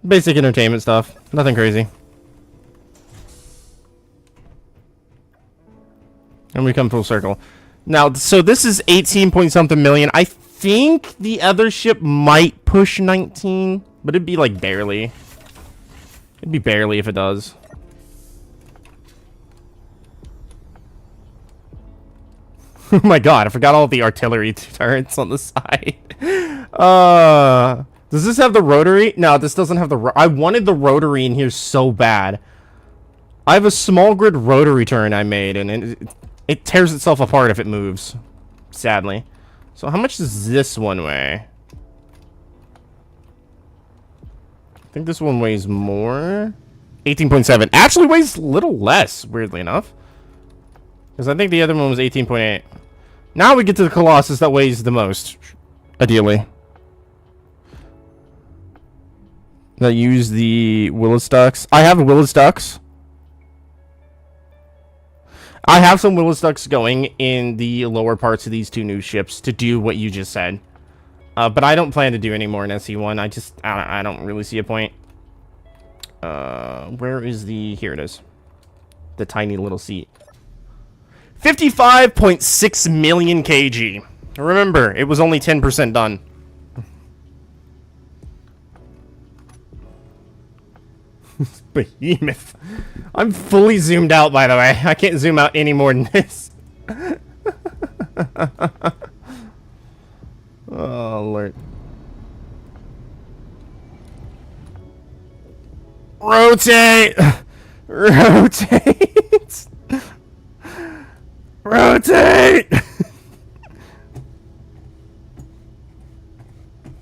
Basic entertainment stuff. Nothing crazy. And we come full circle. Now, so this is 18 point something million. I think the other ship might push 19, but it'd be like barely. It'd be barely if it does. Oh my god, I forgot all the artillery turrets on the side. Does this have the rotary? No, this doesn't have the... I wanted the rotary in here so bad. I have a small grid rotary turret I made, and it tears itself apart if it moves. Sadly. So how much does this one weigh? I think this one weighs more. 18.7. Actually weighs a little less, weirdly enough. Because I think the other one was 18.8. Now we get to the Colossus that weighs the most. Ideally. That use the Willis ducts. I have Willis ducts. I have some Willis ducts going in the lower parts of these two new ships to do what you just said. But I don't plan to do any more in SE1. I don't really see a point. Where is the... Here it is. The tiny little seat. 55.6 million kg. Remember, it was only 10% done. Behemoth. I'm fully zoomed out, by the way. I can't zoom out any more than this. Oh, Lord. Rotate! Rotate! Rotate!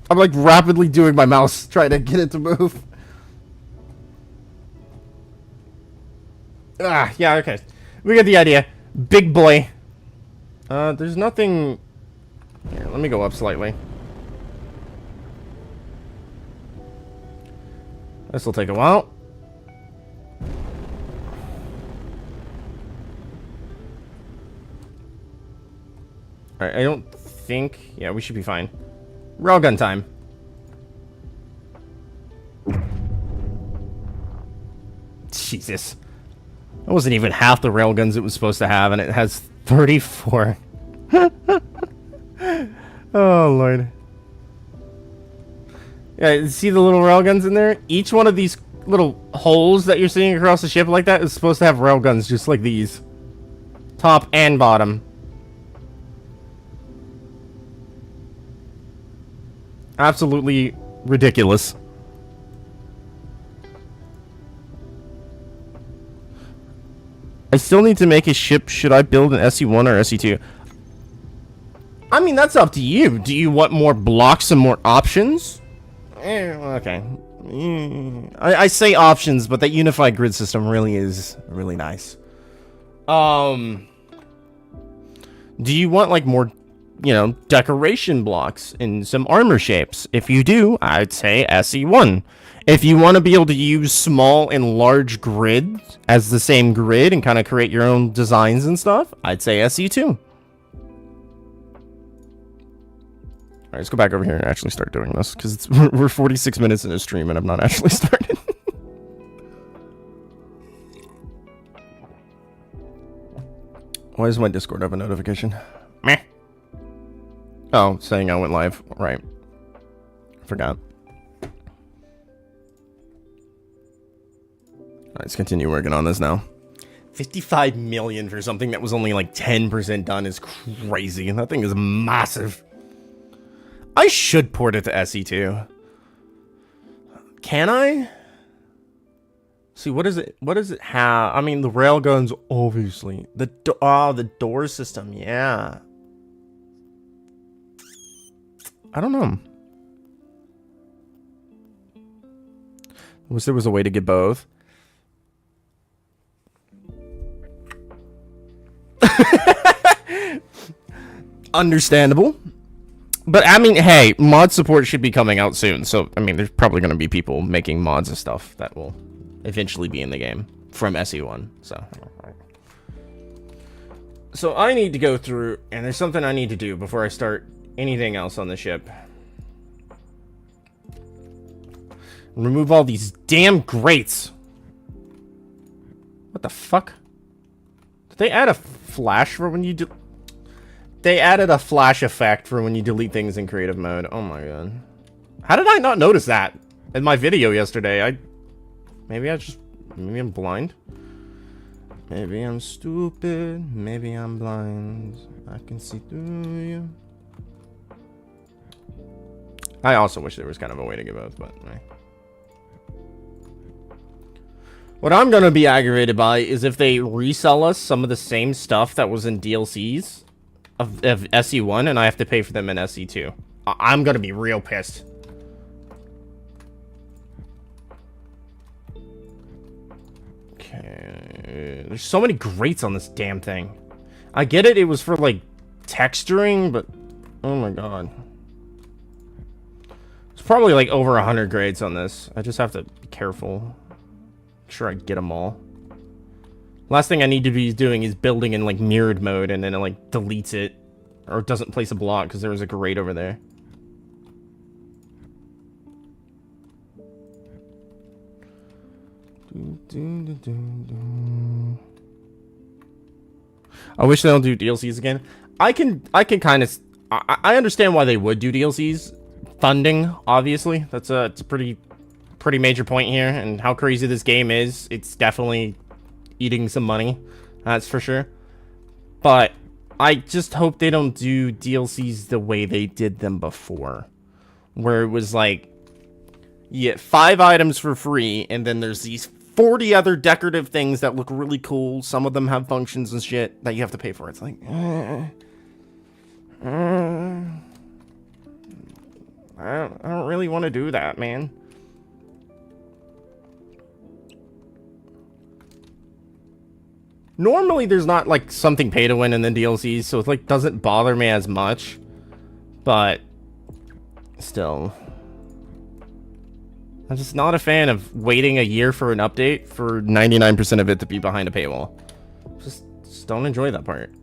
I'm like rapidly doing my mouse, trying to get it to move. Ah, yeah, okay. We get the idea. Big boy. There's nothing... Here, let me go up slightly. This will take a while. Alright, I don't think... Yeah, we should be fine. Railgun time. Jesus. That wasn't even half the railguns it was supposed to have, and it has 34. Oh, Lord. Yeah, see the little railguns in there? Each one of these little holes that you're seeing across the ship like that is supposed to have railguns just like these. Top and bottom. Absolutely ridiculous. I still need to make a ship. Should I build an SE1 or SE2? I mean, that's up to you. Do you want more blocks and more options? Okay. I say options, but that unified grid system really is really nice. Do you want, like, more, you know, decoration blocks and some armor shapes? If you do, I'd say SE1. If you want to be able to use small and large grids as the same grid and kind of create your own designs and stuff, I'd say SE2. Alright, let's go back over here and actually start doing this, because we're 46 minutes in a stream and I've not actually started. Why does my Discord have a notification? Meh. Oh, saying I went live. Right. Forgot. Alright, let's continue working on this now. 55 million for something that was only like 10% done is crazy. And that thing is massive. I should port it to SE2. Can I? See, what is it? What does it have? I mean, the railguns, obviously. The door system, yeah. I don't know. I wish there was a way to get both. Understandable. But, I mean, hey, mod support should be coming out soon. So, I mean, there's probably going to be people making mods and stuff that will eventually be in the game from SE1. So I need to go through, and there's something I need to do before I start anything else on the ship. Remove all these damn grates. What the fuck? Did they add a flash for when you do... They added a flash effect for when you delete things in creative mode. Oh my god. How did I not notice that in my video yesterday? Maybe I'm blind. Maybe I'm stupid. Maybe I'm blind. I can see through you. I also wish there was kind of a way to get both, but... What I'm gonna be aggravated by is if they resell us some of the same stuff that was in DLCs of SE1 and I have to pay for them in SE2. I'm gonna be real pissed. Okay. There's so many grates on this damn thing. I get it, it was for like texturing, but oh my god. It's probably like over 100 grates on this. I just have to be careful. Make sure I get them all. Last thing I need to be doing is building in like mirrored mode and then it like deletes it or doesn't place a block because there was a grate over there. I wish they don't do DLCs again. I can kind of I understand why they would do DLCs. Funding, obviously, it's a pretty major point here, and how crazy this game is. It's definitely eating some money, that's for sure. But I just hope they don't do DLCs the way they did them before, where it was like you get 5 items for free, and then there's these 40 other decorative things that look really cool. Some of them have functions and shit that you have to pay for. It's like, I don't really want to do that, man. Normally, there's not, like, something pay to win in the DLCs, so it, like, doesn't bother me as much. But, still. I'm just not a fan of waiting a year for an update for 99% of it to be behind a paywall. Just don't enjoy that part.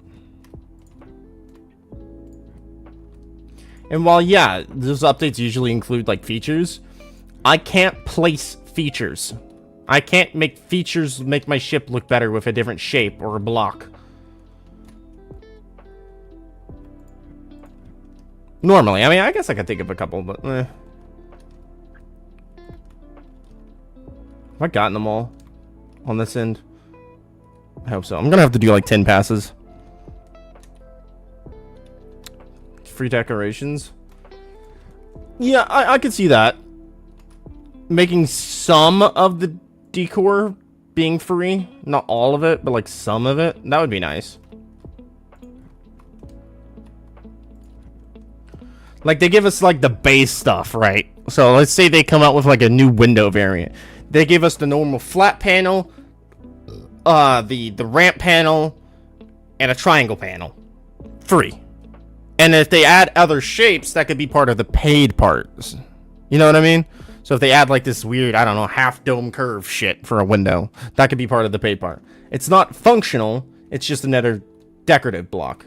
And while, yeah, those updates usually include, like, features, I can't place features. I can't make features make my ship look better with a different shape or a block. Normally. I mean, I guess I could think of a couple, but Have I gotten them all on this end? I hope so. I'm gonna have to do like 10 passes. Free decorations. Yeah, I could see that. Making some of the decor being free. Not all of it, but like some of it. That would be nice. Like they give us like the base stuff, right? So let's say they come out with like a new window variant. They give us the normal flat panel, the ramp panel, and a triangle panel. Free. And if they add other shapes, that could be part of the paid parts. You know what I mean? So if they add like this weird, I don't know, half dome curve shit for a window, that could be part of the paid part. It's not functional, it's just another decorative block.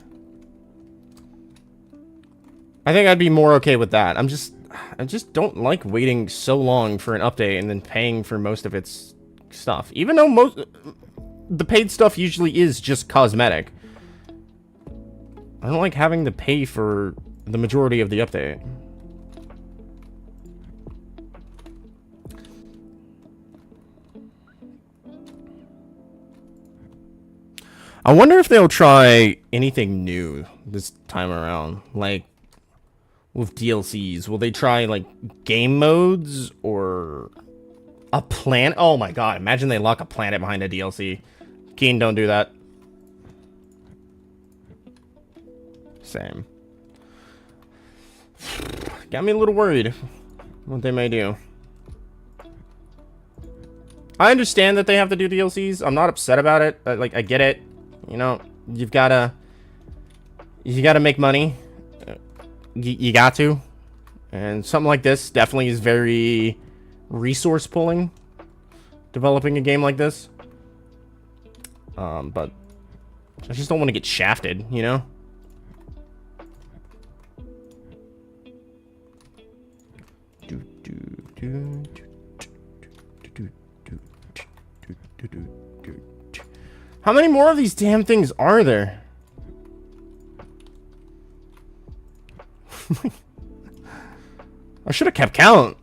I think I'd be more okay with that. I just don't like waiting so long for an update and then paying for most of its stuff. Even though the paid stuff usually is just cosmetic. I don't like having to pay for the majority of the update. I wonder if they'll try anything new this time around. Like, with DLCs. Will they try, like, game modes or a planet? Oh my god, imagine they lock a planet behind a DLC. Keen, don't do that. Same. Got me a little worried what they may do. I understand that they have to do DLCs. I'm not upset about it. Like, I get it. You know, you gotta make money. You got to. And something like this definitely is very resource pulling. Developing a game like this. But I just don't want to get shafted, you know? How many more of these damn things are there? I should have kept count.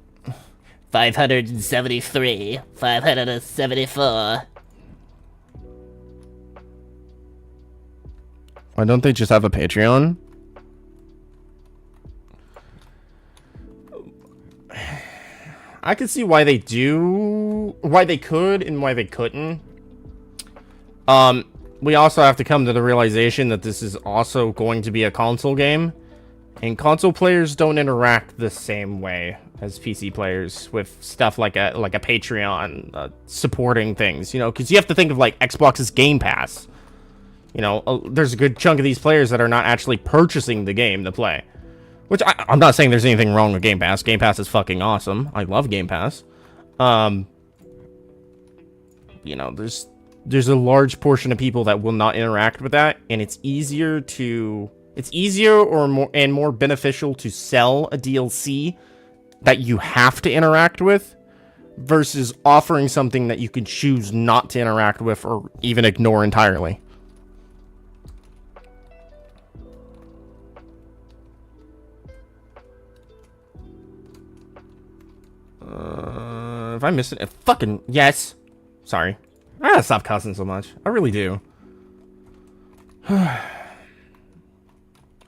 573, 574. Why don't they just have a Patreon? I could see why they do, why they could and why they couldn't. We also have to come to the realization that this is also going to be a console game. And console players don't interact the same way as PC players with stuff like a Patreon, supporting things, you know, because you have to think of like Xbox's Game Pass. You know, there's a good chunk of these players that are not actually purchasing the game to play. Which I'm not saying there's anything wrong with Game Pass. Game Pass is fucking awesome. I love Game Pass. You know, there's a large portion of people that will not interact with that, and it's easier or more beneficial to sell a DLC that you have to interact with versus offering something that you can choose not to interact with or even ignore entirely. If I missed it, fucking yes. Sorry. I gotta stop cussing so much. I really do. I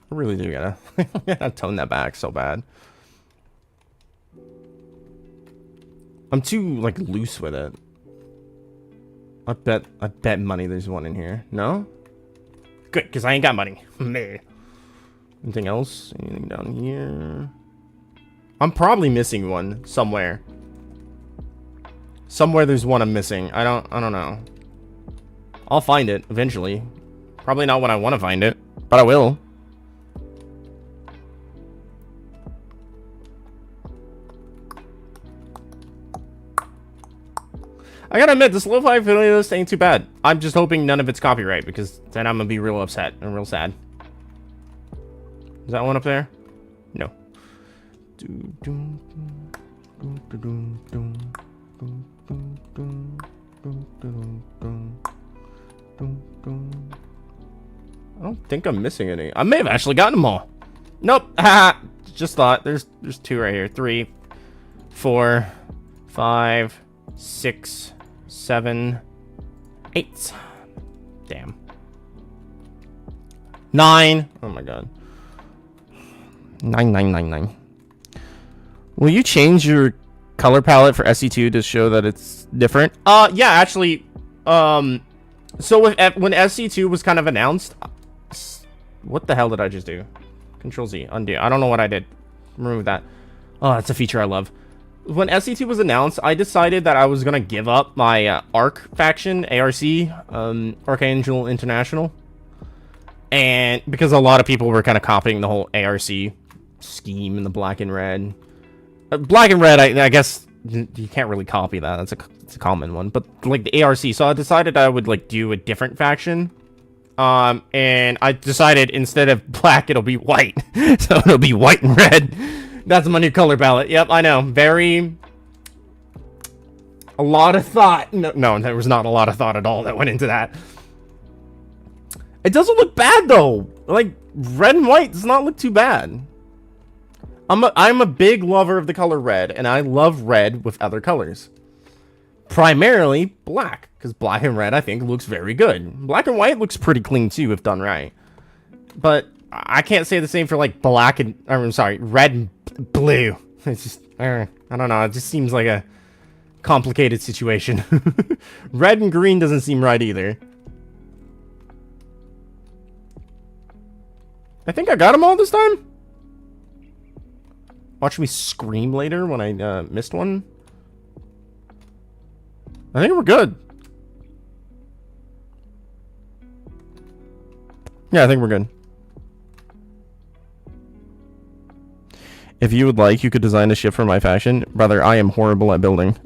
really do gotta tone that back so bad. I'm too like loose with it. I bet money there's one in here. No? Good, because I ain't got money. Meh. Anything else? Anything down here? I'm probably missing one somewhere. Somewhere there's one I'm missing. I don't know. I'll find it eventually. Probably not when I want to find it, but I will. I gotta admit, this lo-fi video list ain't too bad. I'm just hoping none of it's copyright, because then I'm gonna be real upset and real sad. Is that one up there? No. I don't think I'm missing any. I may have actually gotten them all. Nope. Just thought. There's 2 right here. 3, 4, 5, 6, 7, 8. Damn. 9. Oh my god. 9. Will you change your color palette for SE2 to show that it's different? Yeah, actually. So when SE2 was kind of announced, what the hell did I just do? Control Z, undo. I don't know what I did. Remove that. Oh, that's a feature I love. When SE2 was announced, I decided that I was gonna give up my ARC faction, ARC, Archangel International, and because a lot of people were kind of copying the whole ARC scheme in the black and red. Black and red, I guess you can't really copy that. It's a common one, but like the ARC. So I decided I would like do a different faction. And I decided instead of black, it'll be white. So it'll be white and red. That's my new color palette. Yep, I know. A lot of thought. No, there was not a lot of thought at all that went into that. It doesn't look bad though. Like red and white does not look too bad. I'm a big lover of the color red, and I love red with other colors. Primarily black, because black and red I think looks very good. Black and white looks pretty clean too if done right. But I can't say the same for like black and I'm sorry, red and blue. It's just I don't know, it just seems like a complicated situation. Red and green doesn't seem right either. I think I got them all this time. Watch me scream later when I missed one. I think we're good. Yeah, I think we're good. If you would like, you could design a ship for my faction. Brother, I am horrible at building.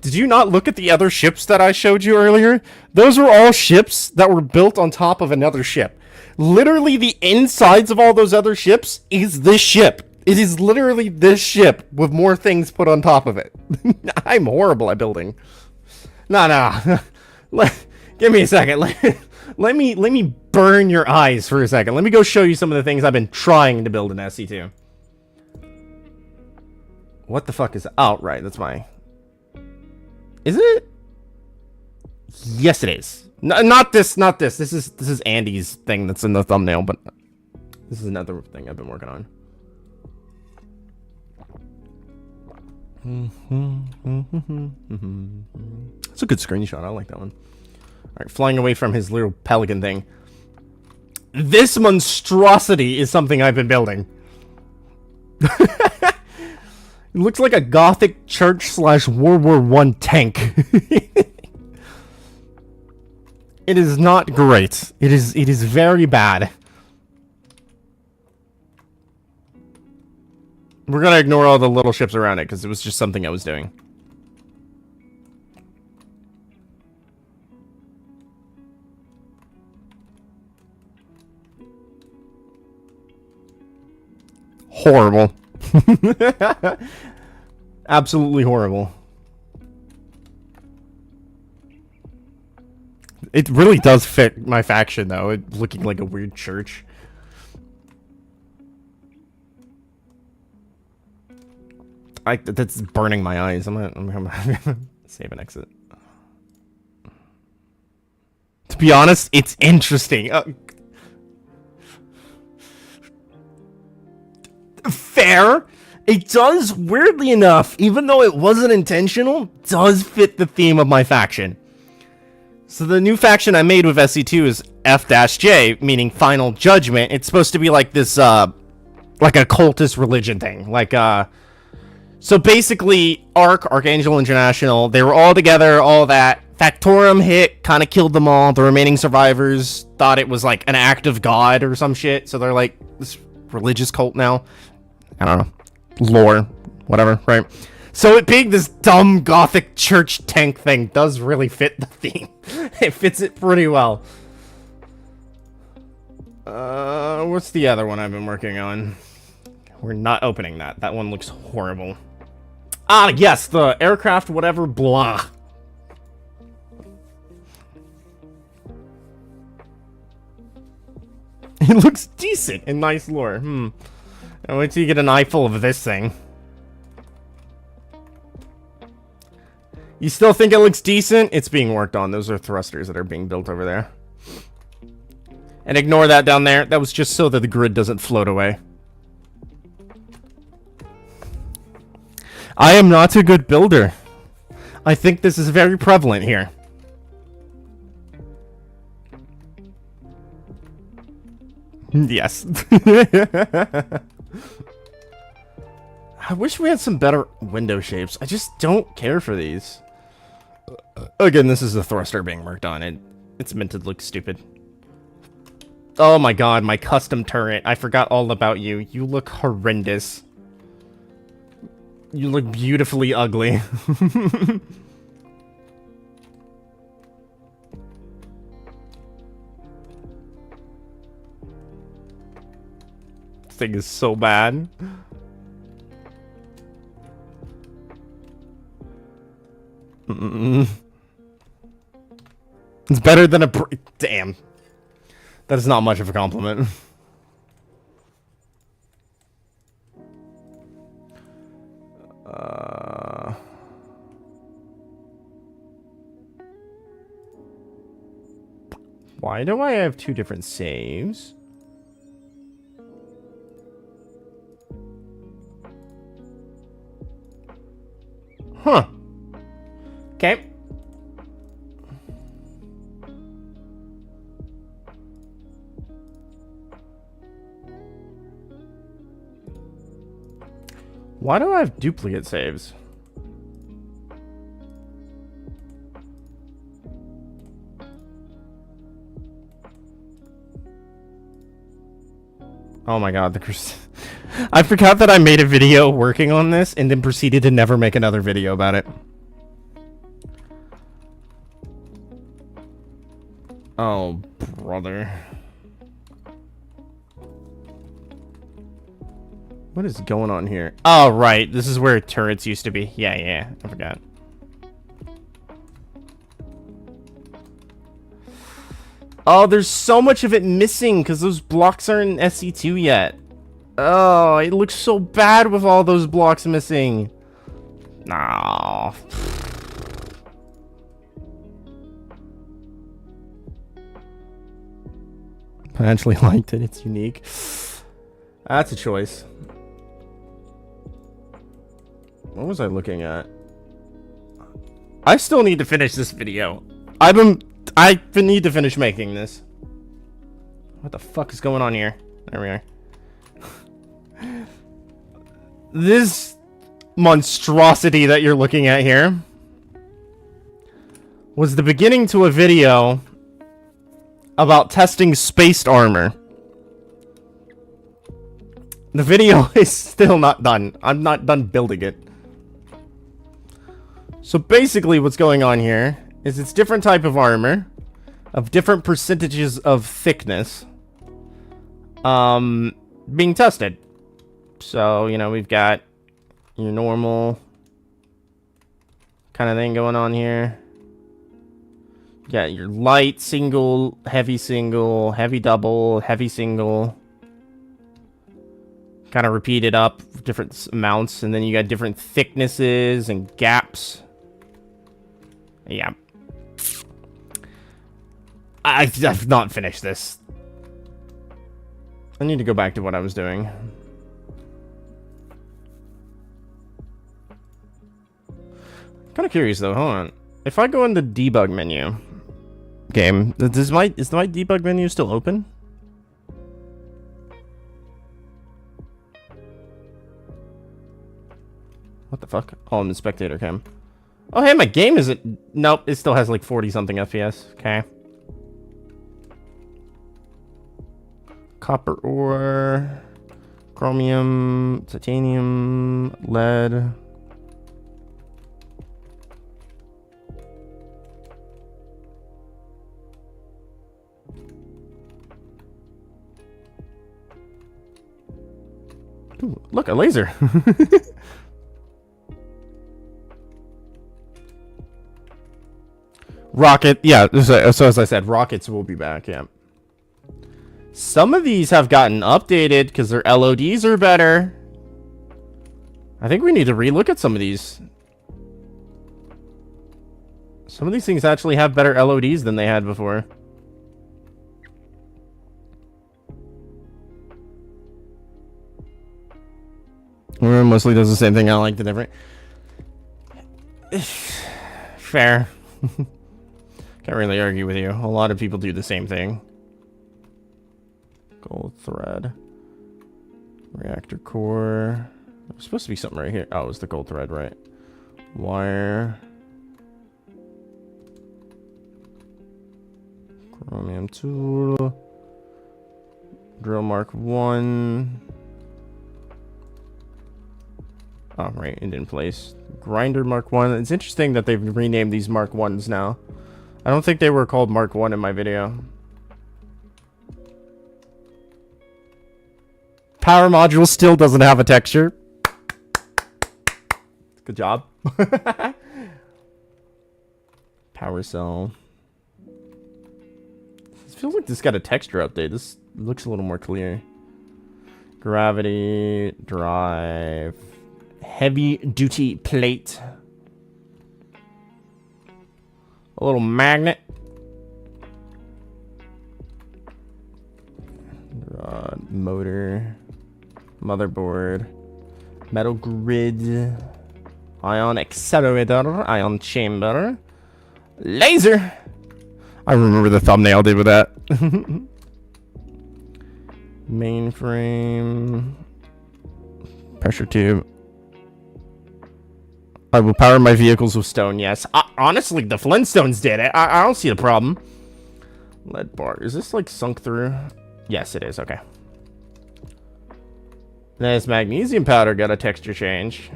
Did you not look at the other ships that I showed you earlier? Those were all ships that were built on top of another ship. Literally, the insides of all those other ships is this ship. It is literally this ship with more things put on top of it. I'm horrible at building. No. Give me a second. Let me burn your eyes for a second. Let me go show you some of the things I've been trying to build in SC2. What the fuck is... Oh, right. That's my... Is it? Yes, it is. No, not this. This is Andy's thing that's in the thumbnail, but this is another thing I've been working on. It's a good screenshot. I like that one. Alright, flying away from his little pelican thing. This monstrosity is something I've been building. It looks like a Gothic church / World War I tank. It is not great. It is very bad. We're gonna ignore all the little ships around it because it was just something I was doing. Horrible. Absolutely horrible. It really does fit my faction, though. It looking like a weird church. That's burning my eyes. I'm gonna save and exit. To be honest, it's interesting. Fair. It does, weirdly enough, even though it wasn't intentional, does fit the theme of my faction. So the new faction I made with SC2 is F-J, meaning Final Judgment. It's supposed to be like this, like a cultist religion thing. Like, so basically, Archangel International, they were all together, all that. Factorum hit, kind of killed them all. The remaining survivors thought it was like an act of God or some shit. So they're like this religious cult now. I don't know. Lore. Whatever, right? So it being this dumb gothic church tank thing does really fit the theme. It fits it pretty well. What's the other one I've been working on? We're not opening that. That one looks horrible. Ah, yes, the aircraft whatever blah. It looks decent and nice lore. I'll wait till you get an eyeful of this thing. You still think it looks decent? It's being worked on. Those are thrusters that are being built over there. And ignore that down there. That was just so that the grid doesn't float away. I am not a good builder. I think this is very prevalent here. Yes. I wish we had some better window shapes. I just don't care for these. Again, this is the thruster being worked on. It's meant to look stupid. Oh my god, my custom turret. I forgot all about you. You look horrendous. You look beautifully ugly. This thing is so bad. It's better than a damn. That is not much of a compliment. Why do I have two different saves? Huh. Okay. Why do I have duplicate saves? Oh my god, I forgot that I made a video working on this and then proceeded to never make another video about it. Oh, brother. What is going on here? Oh, right. This is where turrets used to be. Yeah, I forgot. Oh, there's so much of it missing because those blocks aren't in SC2 yet. Oh, it looks so bad with all those blocks missing. No. I actually liked it. It's unique. That's a choice. What was I looking at? I still need to finish this video. I need to finish making this. What the fuck is going on here? There we are. This monstrosity that you're looking at here was the beginning to a video about testing spaced armor. The video is still not done. I'm not done building it. So basically what's going on here is it's different type of armor of different percentages of thickness being tested. So, you know, we've got your normal kind of thing going on here. You got your light single, heavy double, heavy single. Kind of repeat it up, different amounts, and then you got different thicknesses and gaps. Yeah. I've not finished this. I need to go back to what I was doing. Kind of curious though, hold on. If I go in the debug menu game. Is my debug menu still open? What the fuck? Oh, I'm in spectator cam. Oh, hey, my game isn't... Nope, it still has like 40-something FPS. Okay. Copper ore. Chromium. Titanium. Lead. Ooh, look, a laser. Rocket, yeah, so as I said, rockets will be back, yeah. Some of these have gotten updated because their LODs are better. I think we need to relook at some of these. Some of these things actually have better LODs than they had before. Mostly does the same thing. I like the different. Fair. Can't really argue with you. A lot of people do the same thing. Gold thread. Reactor core. There's supposed to be something right here. Oh, it was the gold thread, right? Wire. Chromium tool. Drill Mark 1. Oh, right, it didn't place. Grinder Mark 1. It's interesting that they've renamed these Mark 1s now. I don't think they were called Mark 1 in my video. Power module still doesn't have a texture. Good job. Power cell. This feels like this got a texture update. This looks a little more clear. Gravity, drive, heavy duty plate. A little magnet. Motor. Motherboard. Metal grid. Ion accelerator. Ion chamber. Laser! I remember the thumbnail I did with that. Mainframe. Pressure tube. I will power my vehicles with stone, yes. Honestly, the Flintstones did it. I don't see the problem. Lead bar. Is this, like, sunk through? Yes, it is. Okay. This magnesium powder got a texture change.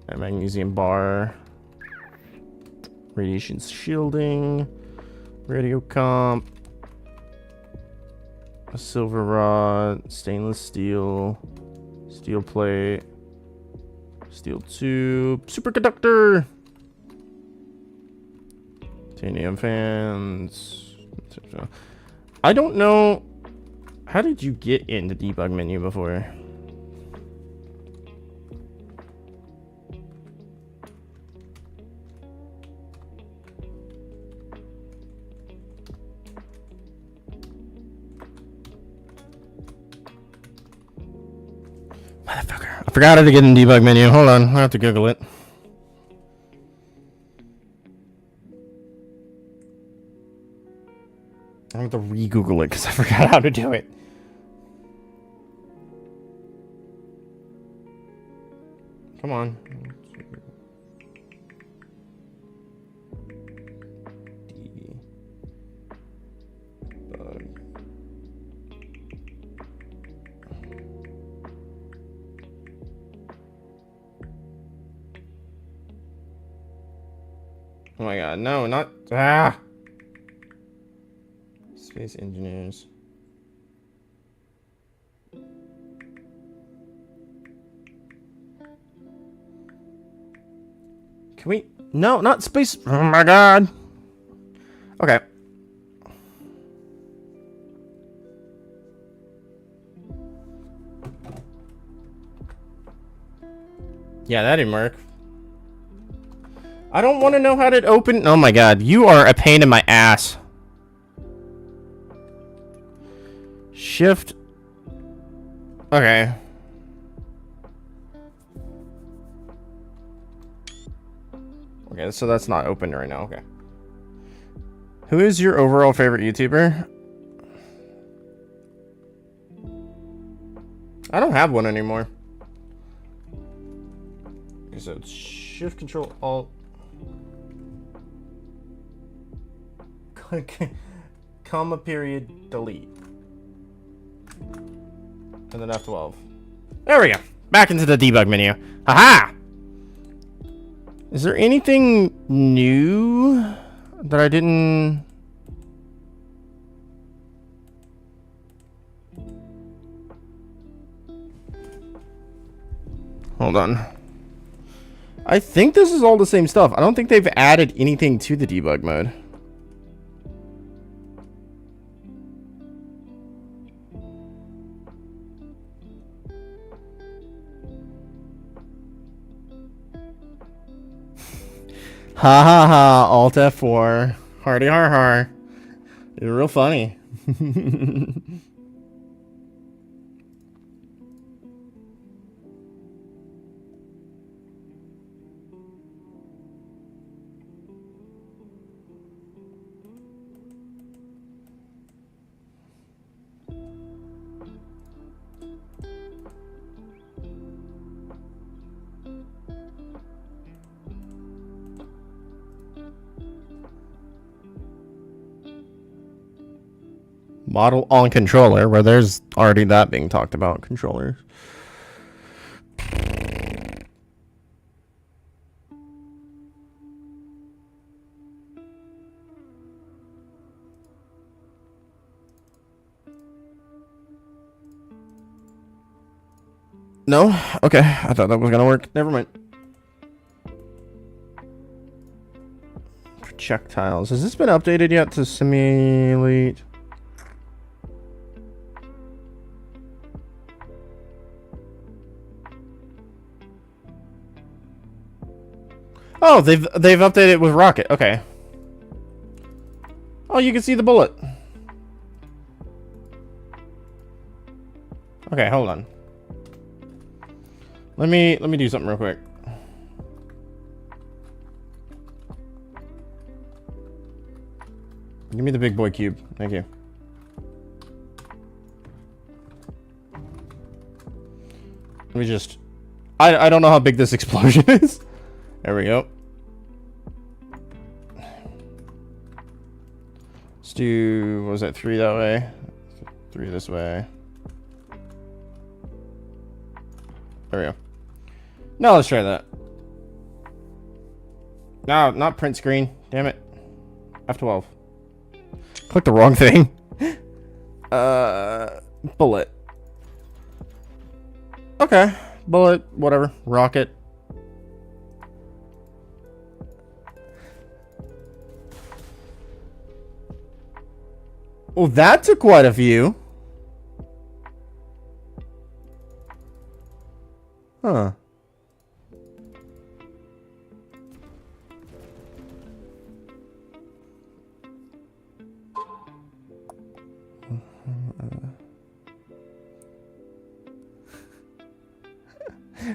A magnesium bar. Radiation shielding. Radio comp. A silver rod. Stainless steel. Steel plate. Steel tube. Superconductor. Titanium fans. I don't know. How did you get in the debug menu before? Motherfucker. I forgot how to get in debug menu. Hold on. I have to Google it. I have to re-Google it because I forgot how to do it. Come on. Debug. Oh my god, no, not... Ah! Space engineers. Can we... No, not space... Oh my god! Okay. Yeah, that didn't work. I don't want to know how to open... Oh my god, you are a pain in my ass. Shift. Okay. Okay, so that's not open right now. Okay. Who is your overall favorite YouTuber? I don't have one anymore. Okay, so it's Shift Control Alt. Comma period delete. And then F12. There we go. Back into the debug menu. Haha! Is there anything new that I didn't... Hold on. I think this is all the same stuff. I don't think they've added anything to the debug mode. Ha ha ha, Alt F4. Hardy har har. You're real funny. Model on controller, where there's already that being talked about. Controllers. No? Okay, I thought that was gonna work. Never mind. Projectiles. Has this been updated yet to simulate? Oh, they've updated it with rocket. Okay. Oh, you can see the bullet. Okay, hold on. Let me do something real quick. Give me the big boy cube. Thank you. Let me just... I don't know how big this explosion is. There we go. Let's do... What was that? 3 that way? 3 this way. There we go. Now let's try that. No, not print screen. Damn it. F12. Click the wrong thing. Bullet. Okay. Bullet, whatever. Rocket. Oh, that took quite a few. Huh.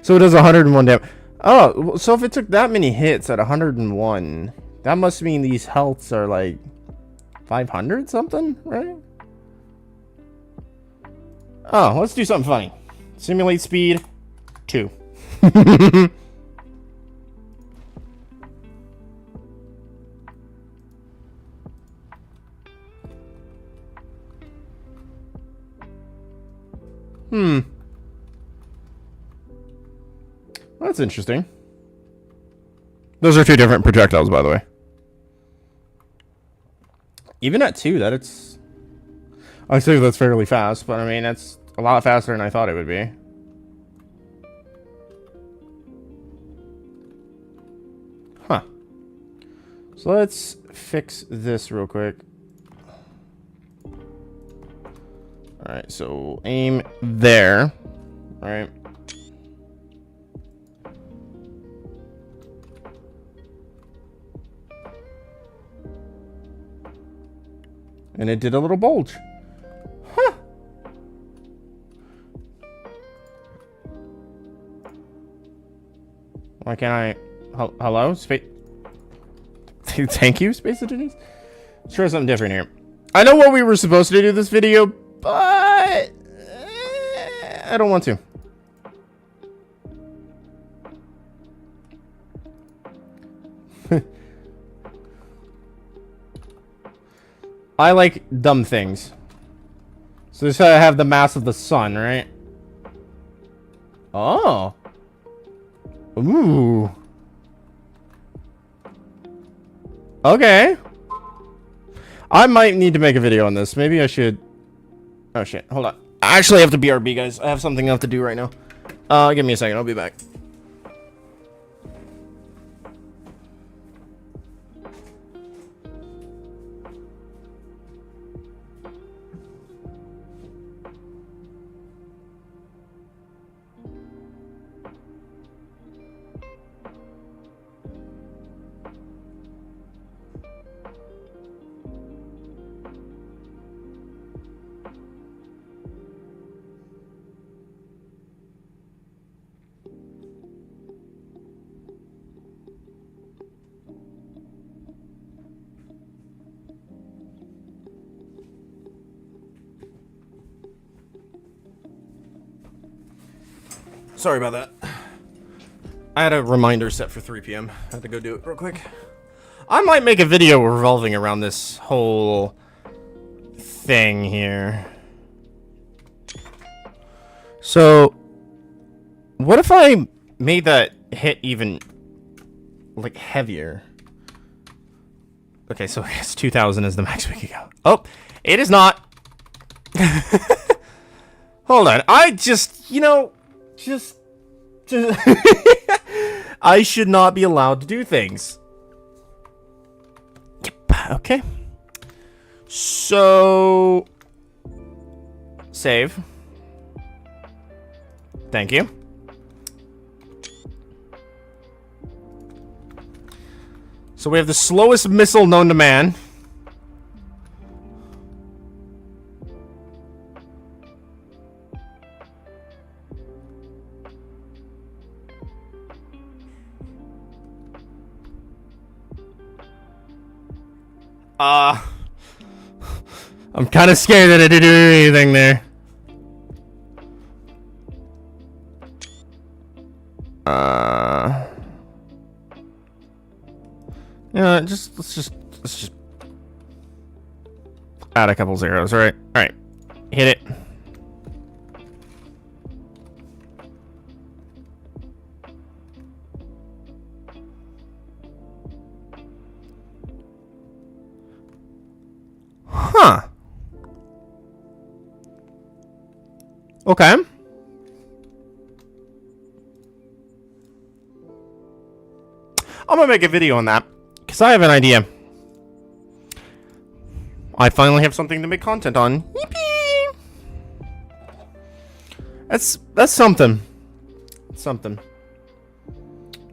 So it does 101 damage. Oh, so if it took that many hits at 101, that must mean these healths are like 500 something, right? Oh, let's do something funny. Simulate speed 2. That's interesting. Those are 2 different projectiles, by the way. Even at 2, that it's... I say that's fairly fast, but I mean, that's a lot faster than I thought it would be. Huh. So let's fix this real quick. Alright, so aim there. Alright. And it did a little bulge. Huh. Why can't I... Hello? Space... Thank you, Space Engineers? Let's try something different here. I know what we were supposed to do this video, but I don't want to. I like dumb things. So this I have the mass of the sun, right? Oh. Ooh. Okay. I might need to make a video on this. Maybe I should... Oh, shit. Hold on. I actually have to BRB, guys. I have something I have to do right now. Give me a second. I'll be back. Sorry about that. I had a reminder set for 3 p.m. I had to go do it real quick. I might make a video revolving around this whole thing here. So, what if I made that hit even, like, heavier? Okay, so I guess 2,000 is the max we could go. Oh, it is not. Hold on. I just, you know... Just I should not be allowed to do things. Yep, okay. So... Save. Thank you. So we have the slowest missile known to man. I'm kind of scared that I didn't do anything there. Yeah, let's just add a couple zeros, right? All right, hit it. Huh. Okay. I'm gonna make a video on that because I have an idea. I finally have something to make content on. Yippee! That's something. Something.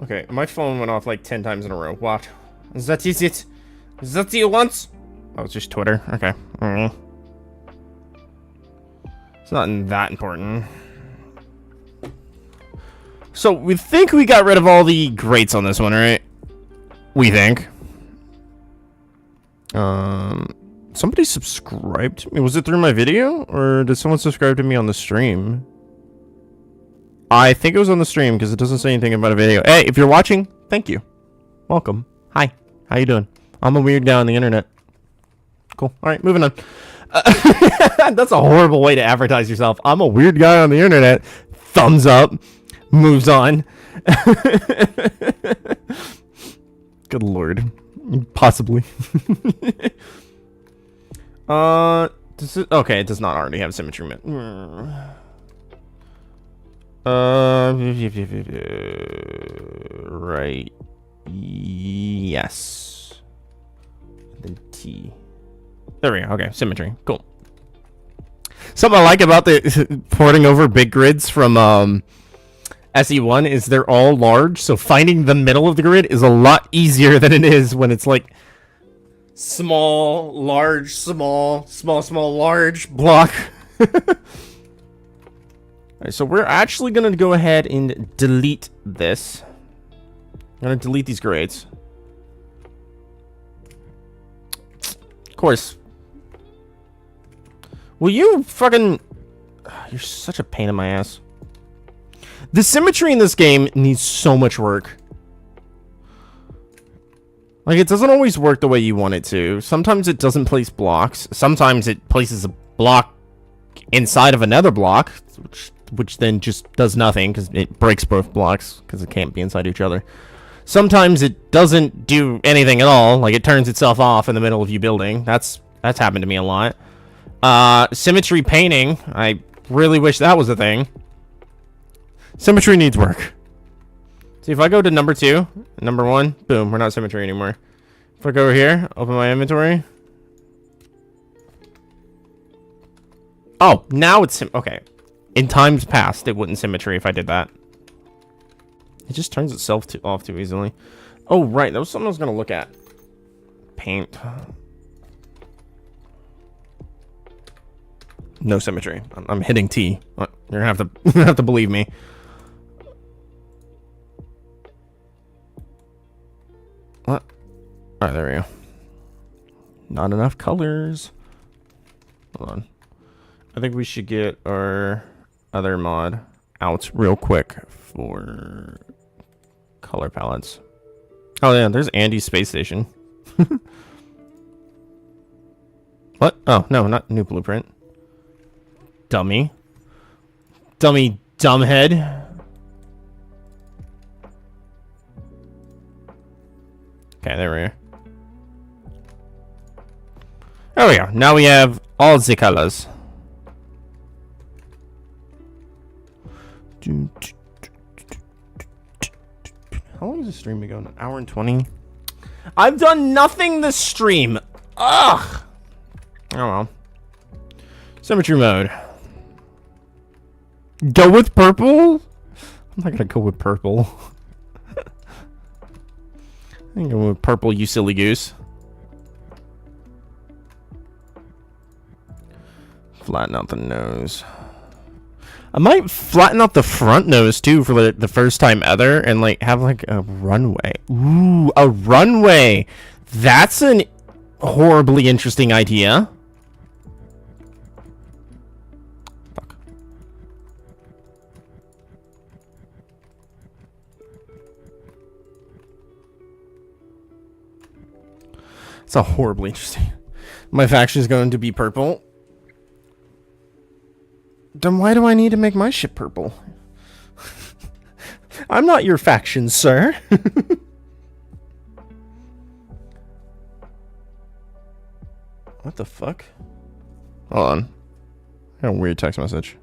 Okay, my phone went off like 10 times in a row. What? Is that it? Is that it once? Oh, it's just Twitter. Okay. It's not that important. So, we think we got rid of all the greats on this one, right? We think. Somebody subscribed to me. Was it through my video? Or did someone subscribe to me on the stream? I think it was on the stream, because it doesn't say anything about a video. Hey, if you're watching, thank you. Welcome. Hi. How you doing? I'm a weird guy on the internet. Cool. Alright, moving on. That's a horrible way to advertise yourself. I'm a weird guy on the internet. Thumbs up. Moves on. Good lord. Possibly. Okay, it does not already have symmetry. Right. Yes. Then T. There we go. Okay, symmetry. Cool. Something I like about the porting over big grids from SE1 is they're all large, so finding the middle of the grid is a lot easier than it is when it's like small, large, small, small, small, large block. Alright, so we're actually going to go ahead and delete this. I'm going to delete these grades. course. Will you fucking... You're such a pain in my ass. The symmetry in this game needs so much work. Like, it doesn't always work the way you want it to. Sometimes it doesn't place blocks. Sometimes it places a block inside of another block, which then just does nothing because it breaks both blocks because it can't be inside each other. Sometimes it doesn't do anything at all. Like, it turns itself off in the middle of you building. That's happened to me a lot. Symmetry painting. I really wish that was a thing. Symmetry needs work. See, if I go to number 2, number 1, boom, we're not symmetry anymore. If I go over here, open my inventory. Oh, now it's okay. In times past, it wouldn't symmetry if I did that. It just turns itself off too easily. Oh, right, that was something I was gonna look at. Paint. No symmetry. I'm hitting T. You're gonna have to have to believe me. What? Alright, there we go. Not enough colors. Hold on. I think we should get our other mod out real quick for color palettes. Oh yeah, there's Andy's space station. What? Oh, no, not new blueprint. Dummy. Dummy dumbhead. Okay, there we are. There we go. Now we have all the colors. How long has the stream been going? An hour and 20? I've done nothing this stream. Ugh. Oh well. Symmetry mode. Go with purple? I'm not gonna go with purple. I'm gonna go with purple, you silly goose. Flatten out the nose. I might flatten out the front nose too for the first time ever and like have like a runway. Ooh, a runway. That's an horribly interesting idea. Fuck. It's a horribly interesting. My faction is going to be purple. Then why do I need to make my ship purple? I'm not your faction, sir. What the fuck? Hold on. I got a weird text message.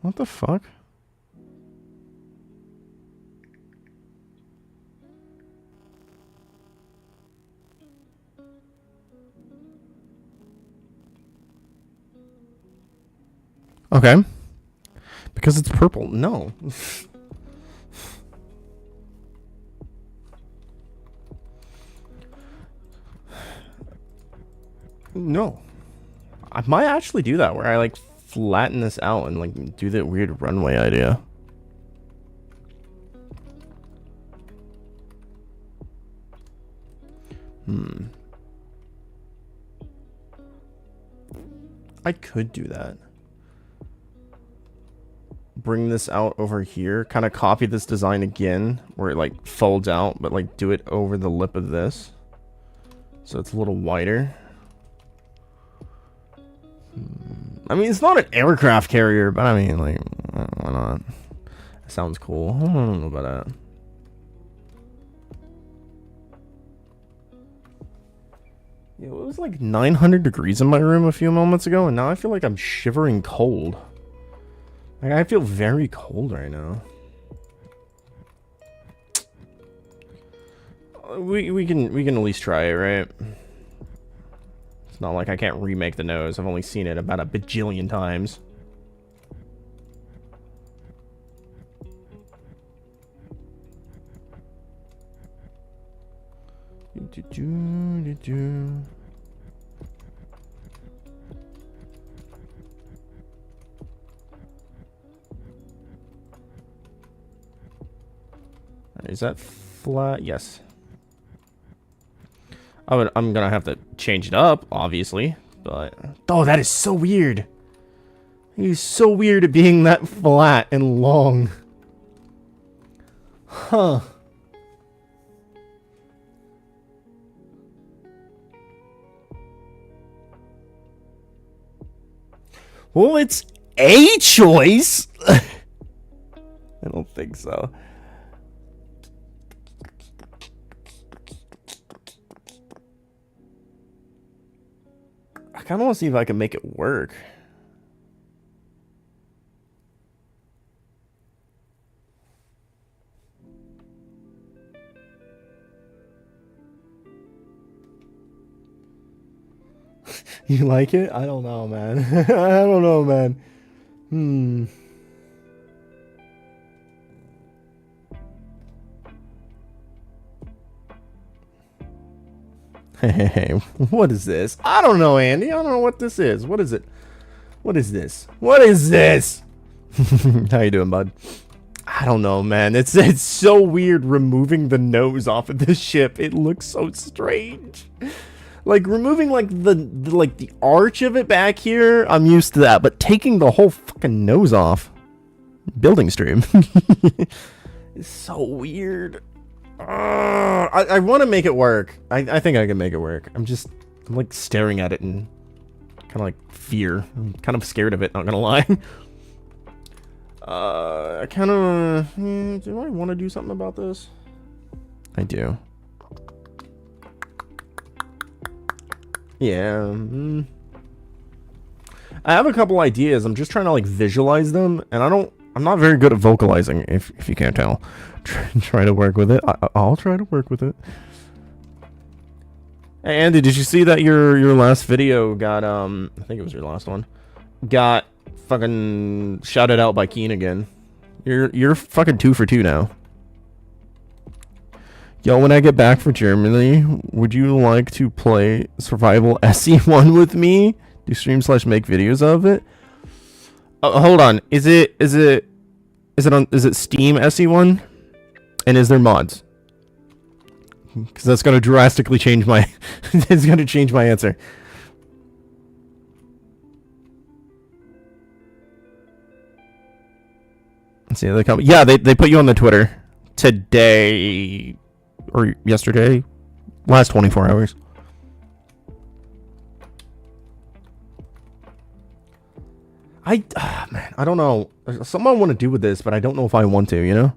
What the fuck? Okay. Because it's purple. No. No. I might actually do that where I like flatten this out and like do that weird runway idea. I could do that. Bring this out over here, kind of copy this design again where it like folds out, but like do it over the lip of this so it's a little wider. I mean, it's not an aircraft carrier, but I mean, like, why not? That sounds cool. I don't know about that. Yeah, it was like 900 degrees in my room a few moments ago, and now I feel like I'm shivering cold. Like, I feel very cold right now. We can at least try it, right? It's not like I can't remake the nose. I've only seen it about a bajillion times. Is that flat? Yes. I'm gonna have to change it up, obviously, but... Oh, that is so weird. He's so weird at being that flat and long. Huh. Well, it's a choice. I don't think so. I kind of want to see if I can make it work. You like it? I don't know, man. I don't know, man. Hey, what is this? I don't know, Andy. I don't know what this is. What is it? What is this? What is this? How you doing, bud? I don't know, man. It's so weird removing the nose off of this ship. It looks so strange. Like removing like the arch of it back here, I'm used to that, but taking the whole fucking nose off, building stream, is so weird. I want to make it work. I think I can make it work. I'm like staring at it in kind of like fear. I'm kind of scared of it, not gonna lie. I kind of do I want to do something about this? I do. Yeah. I have a couple ideas. I'm just trying to like visualize them, and I'm not very good at vocalizing, if you can't tell. Try to work with it. I'll try to work with it. Hey, Andy, did you see that your last video got I think it was your last one, got fucking shouted out by Keen again? You're fucking 2 for 2 now. Yo, when I get back from Germany, would you like to play Survival SE1 with me? Do stream / make videos of it? Hold on. Is it Steam SE1? And is there mods? Because that's gonna drastically change my it's gonna change my answer. Let's see, they come. Yeah, they put you on the Twitter today or yesterday, last 24 hours. Man, I don't know. There's something I want to do with this, but I don't know if I want to, you know?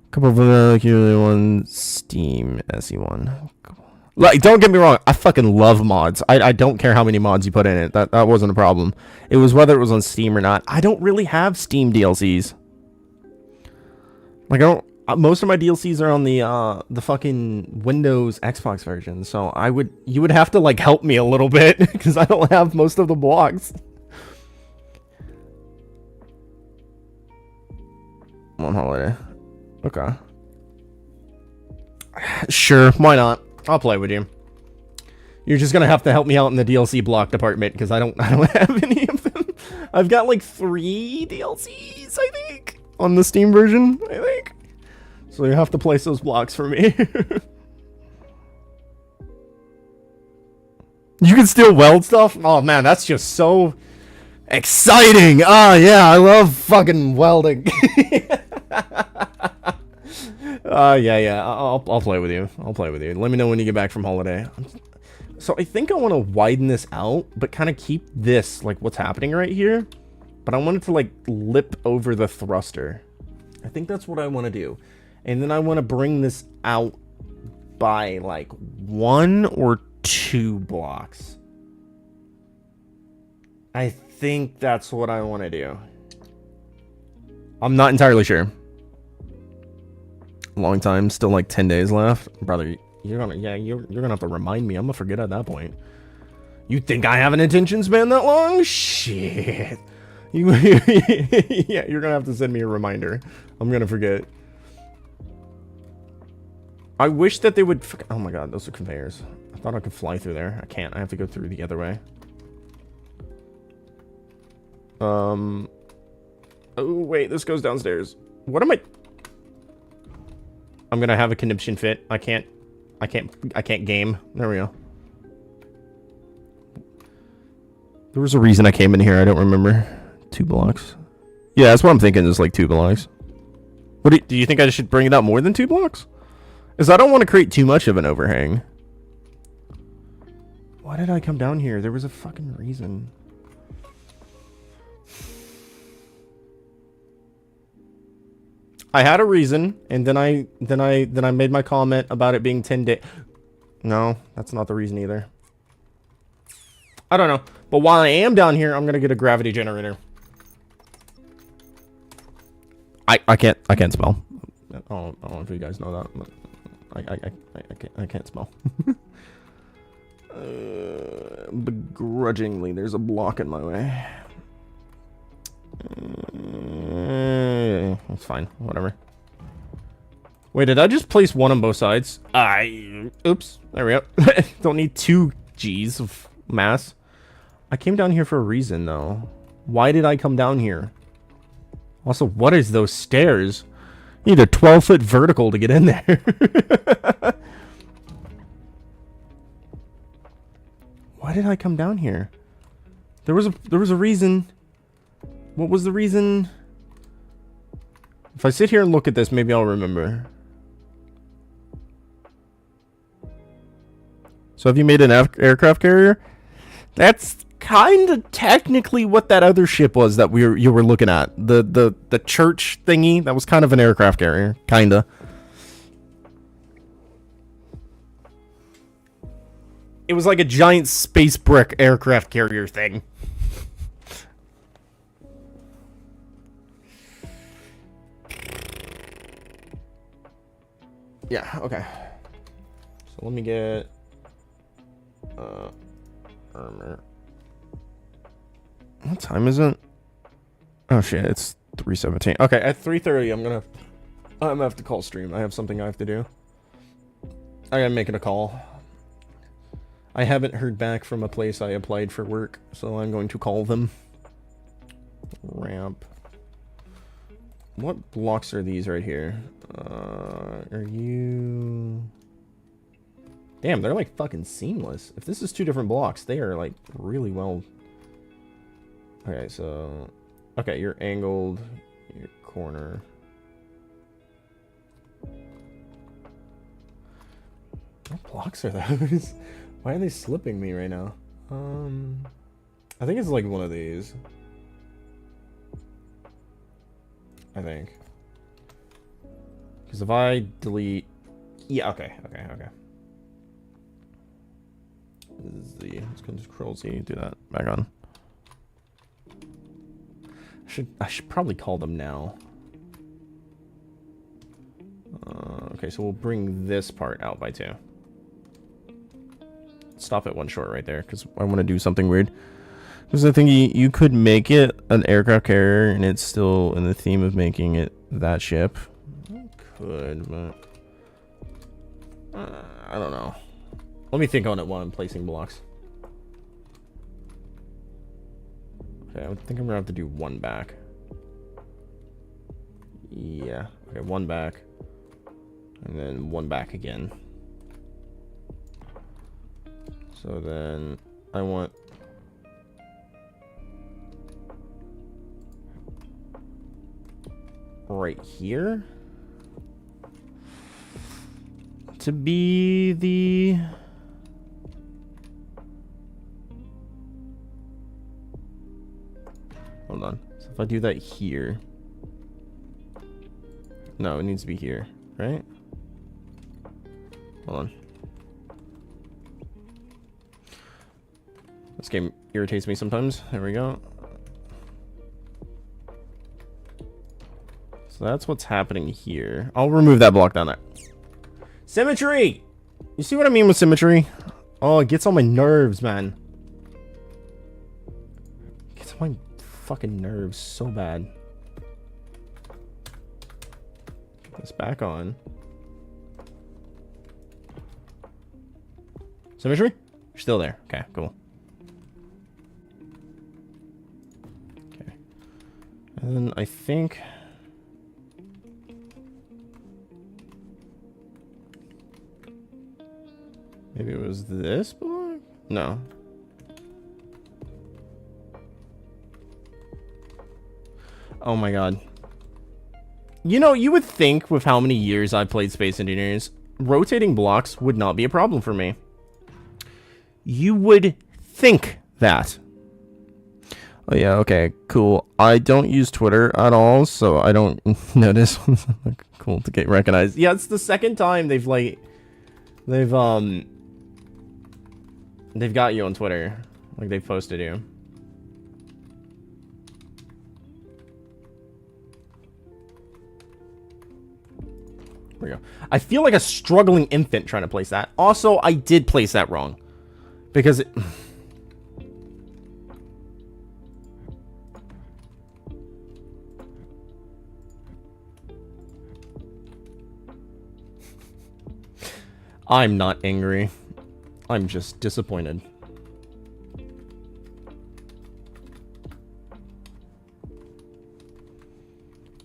A couple of like one Steam SE1. Like, don't get me wrong, I fucking love mods. I don't care how many mods you put in it. That wasn't a problem. It was whether it was on Steam or not. I don't really have Steam DLCs. Like, I don't. Most of my DLCs are on the fucking Windows Xbox version, so you would have to like help me a little bit because I don't have most of the blocks. On holiday. Okay. Sure, why not? I'll play with you. You're just gonna have to help me out in the DLC block department because I don't have any of them. I've got like 3 DLCs, I think, on the Steam version, I think. So you have to place those blocks for me. You can still weld stuff? Oh man, that's just so exciting. Ah, yeah, I love fucking welding. Yeah. I'll play with you. I'll play with you. Let me know when you get back from holiday. So I think I want to widen this out, but kind of keep this like what's happening right here. But I want it to like lip over the thruster. I think that's what I want to do. And then I want to bring this out by like 1 or 2 blocks. I think that's what I want to do. I'm not entirely sure. Long time, still like 10 days left. Brother, you're gonna have to remind me. I'm gonna forget at that point. You think I have an attention span that long? Shit. Yeah, you're gonna have to send me a reminder. I'm gonna forget. I wish that they would... Oh my god, those are conveyors. I thought I could fly through there. I can't. I have to go through the other way. Oh, wait. This goes downstairs. What am I... I'm gonna have a conniption fit. I can't game. There we go. There was a reason I came in here. I don't remember. 2 blocks. Yeah, that's what I'm thinking. Is like 2 blocks. What do you think I should bring it out more than 2 blocks? Because I don't want to create too much of an overhang. Why did I come down here? There was a fucking reason. I had a reason, and then I made my comment about it being 10 days. No, that's not the reason either. I don't know. But while I am down here, I'm gonna get a gravity generator. I can't spell. I don't know if you guys know that, but I can't spell. Begrudgingly, there's a block in my way. It's fine. Whatever. Wait, did I just place 1 on both sides? Oops. There we go. Don't need 2 G's of mass. I came down here for a reason, though. Why did I come down here? Also, what is those stairs? You need a 12-foot vertical to get in there. Why did I come down here? There was a reason. What was the reason? If I sit here and look at this, maybe I'll remember. So have you made an aircraft carrier? That's kind of technically what that other ship was that you were looking at. The church thingy, that was kind of an aircraft carrier. Kinda. It was like a giant space brick aircraft carrier thing. Yeah, okay. So let me get armor. What time is it? Oh shit, it's 3:17. Okay, at 3:30 I'm gonna have to call stream. I have something I have to do. I gotta make it a call. I haven't heard back from a place I applied for work, so I'm going to call them. Ramp. What blocks are these right here? Are you... Damn, they're like fucking seamless. If this is 2 different blocks, they are like really well... Okay, so... Okay, you're angled. Your corner. What blocks are those? Why are they slipping me right now? I think it's like one of these. I think. Because if I delete... Yeah, okay. Z. Let's go to Control Z. Do that. Back on. I should probably call them now. Okay, so we'll bring this part out by 2. Stop at 1 short right there, because I want to do something weird. Because I think you could make it an aircraft carrier, and it's still in the theme of making it that ship. I could, but... I don't know. Let me think on it while I'm placing blocks. Okay, I think I'm gonna have to do 1 back. Yeah. Okay, 1 back. And then 1 back again. So then I want... right here to be the... Hold on. So if I do that here... No, it needs to be here, right? Hold on. This game irritates me sometimes. There we go. So that's what's happening here. I'll remove that block down there. Symmetry! You see what I mean with symmetry? Oh, it gets on my nerves, man. my fucking nerves so bad. Put this back on. Symmetry? Still there. Okay, cool. Okay. And then I think... maybe it was this block? No. Oh my god. You know, you would think with how many years I've played Space Engineers, rotating blocks would not be a problem for me. You would think that. Oh yeah, okay, cool. I don't use Twitter at all, so I don't notice. Cool to get recognized. Yeah, it's the second time they've got you on Twitter. Like, they've posted you. There we go. I feel like a struggling infant trying to place that. Also, I did place that wrong. Because it... I'm not angry. I'm just disappointed.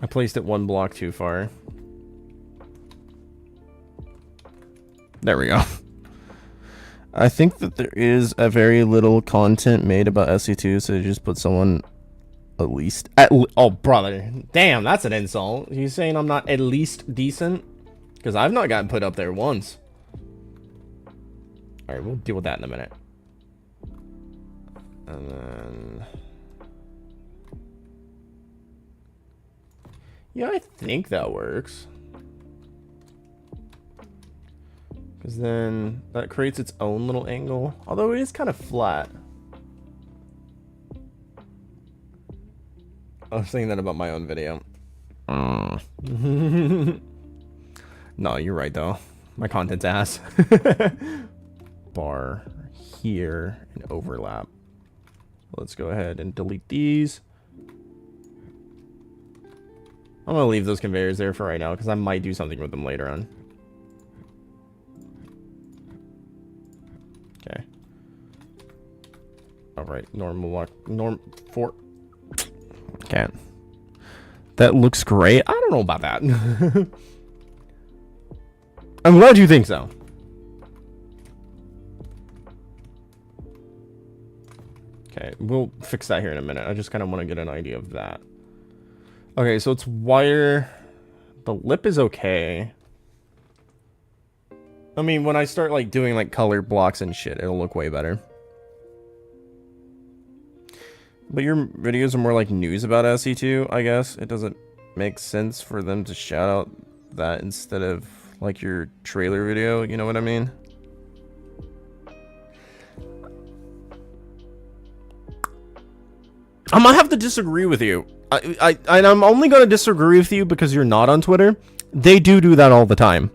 I placed it one block too far. There we go. I think that there is a very little content made about SE2, so just put someone at least... oh, brother. Damn, that's an insult. You saying I'm not at least decent? Because I've not gotten put up there once. Alright, we'll deal with that in a minute. And then... yeah, I think that works. Because then that creates its own little angle. Although it is kind of flat. I was saying that about my own video. No, you're right though. My content's ass. Bar here and overlap. Let's go ahead and delete these. I'm gonna leave those conveyors there for right now because I might do something with them later on. Okay. Alright, normal lock. Norm 4. Okay. That looks great. I don't know about that. I'm glad you think so. Okay, we'll fix that here in a minute. I just kind of want to get an idea of that. Okay, so it's wire. The lip is okay. I mean, when I start like doing like color blocks and shit, it'll look way better. But your videos are more like news about SE2, I guess. It doesn't make sense for them to shout out that instead of like your trailer video, you know what I mean? I might have to disagree with you. I'm only going to disagree with you because you're not on Twitter. They do that all the time.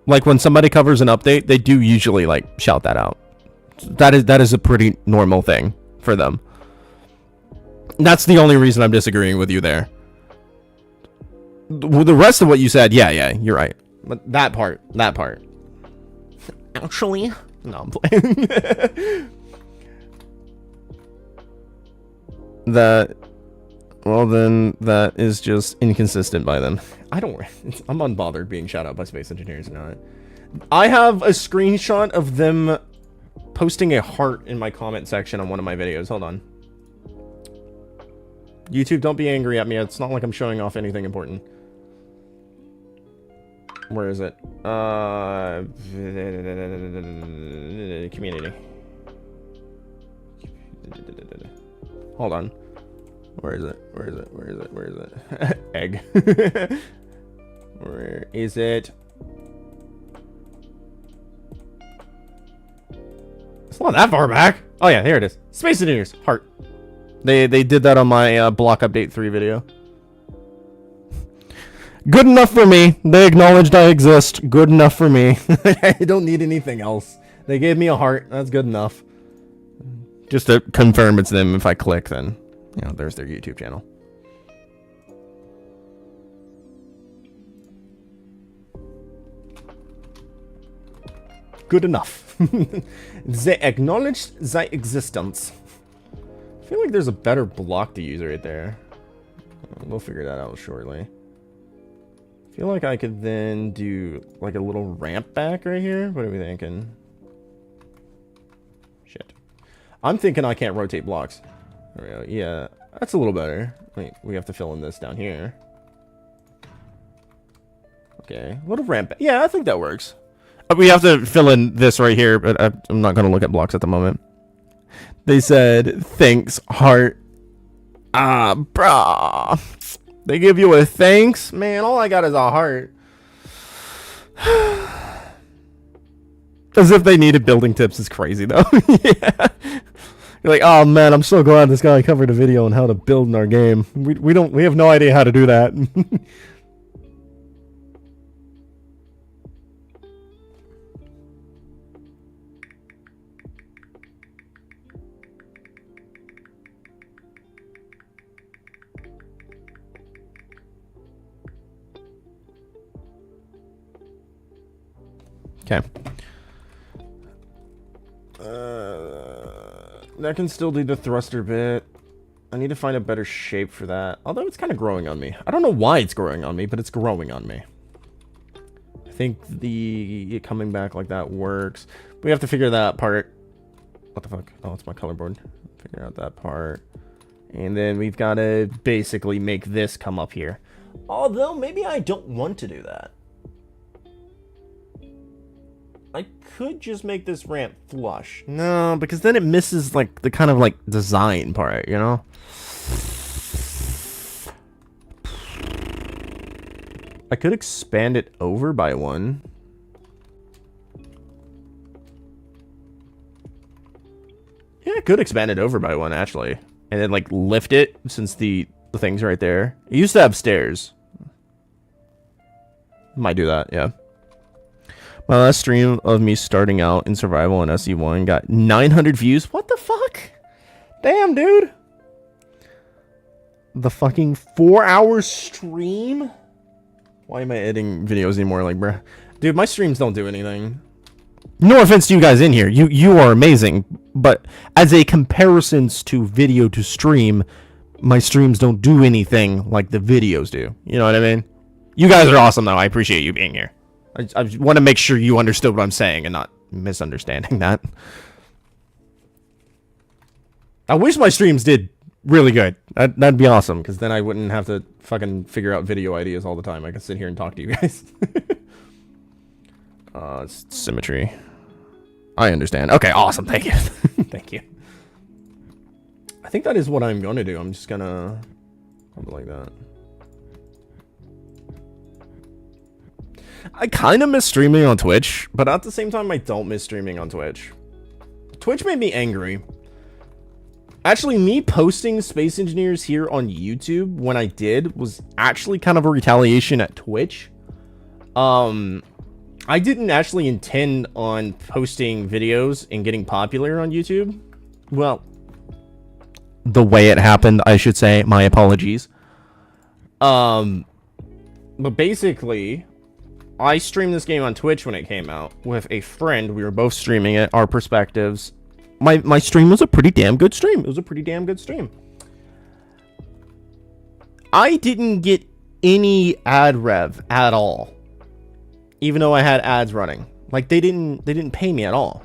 Like when somebody covers an update, they do usually like shout that out. That is a pretty normal thing for them. That's the only reason I'm disagreeing with you there. The rest of what you said, yeah, you're right. But that part. Actually, no, I'm playing. Well, then that is just inconsistent by them. I'm unbothered being shout out by Space Engineers now. I have a screenshot of them posting a heart in my comment section on one of my videos. Hold on. YouTube, don't be angry at me. It's not like I'm showing off anything important. Where is it? Community. Hold on. Where is it? Egg. Where is it? It's not that far back. Oh yeah, here it is. Space Engineers, heart. They did that on my Block Update 3 video. Good enough for me. They acknowledged I exist. Good enough for me. I don't need anything else. They gave me a heart. That's good enough. Just to confirm it's them if I click then. You know, there's their YouTube channel. Good enough. They acknowledged thy existence. I feel like there's a better block to use right there. We'll figure that out shortly. I feel like I could then do like a little ramp back right here. What are we thinking? Shit. I'm thinking I can't rotate blocks. There we go. Yeah, that's a little better. Wait, we have to fill in this down here. Okay, a little ramp back. Yeah, I think that works. We have to fill in this right here, but I'm not going to look at blocks at the moment. They said, thanks, heart. Ah, brah. They give you a thanks? Man, all I got is a heart. As if they needed building tips is crazy, though. Yeah. You're like, oh, man, I'm so glad this guy covered a video on how to build in our game. We have no idea how to do that. Okay. That can still do the thruster bit. I need to find a better shape for that. Although it's kind of growing on me. I don't know why it's growing on me, but it's growing on me. I think the coming back like that works. We have to figure that part. What the fuck? Oh, it's my color board. Figure out that part. And then we've got to basically make this come up here. Although, maybe I don't want to do that. I could just make this ramp flush. No, because then it misses, like, the kind of, like, design part, you know? I could expand it over by one. Yeah, I could expand it over by one, actually. And then, like, lift it, since the thing's right there. It used to have stairs. Might do that, yeah. My last stream of me starting out in survival on SE1 got 900 views. What the fuck? Damn, dude. The fucking 4-hour stream? Why am I editing videos anymore? Like, bruh. Dude, my streams don't do anything. No offense to you guys in here. You are amazing. But as a comparisons to video to stream, my streams don't do anything like the videos do. You know what I mean? You guys are awesome, though. I appreciate you being here. I want to make sure you understood what I'm saying and not misunderstanding that. I wish my streams did really good. That'd be awesome, because then I wouldn't have to fucking figure out video ideas all the time. I can sit here and talk to you guys. It's symmetry. I understand. Okay, awesome. Thank you. Thank you. I think that is what I'm going to do. I'm just going to... something like that. I kind of miss streaming on Twitch, but at the same time, I don't miss streaming on Twitch. Twitch made me angry. Actually, me posting Space Engineers here on YouTube when I did was actually kind of a retaliation at Twitch. I didn't actually intend on posting videos and getting popular on YouTube. Well, the way it happened, I should say. My apologies. But basically... I streamed this game on Twitch when it came out with a friend. We were both streaming it, our perspectives. My stream was a pretty damn good stream. It was a pretty damn good stream. I didn't get any ad rev at all, even though I had ads running. Like they didn't pay me at all.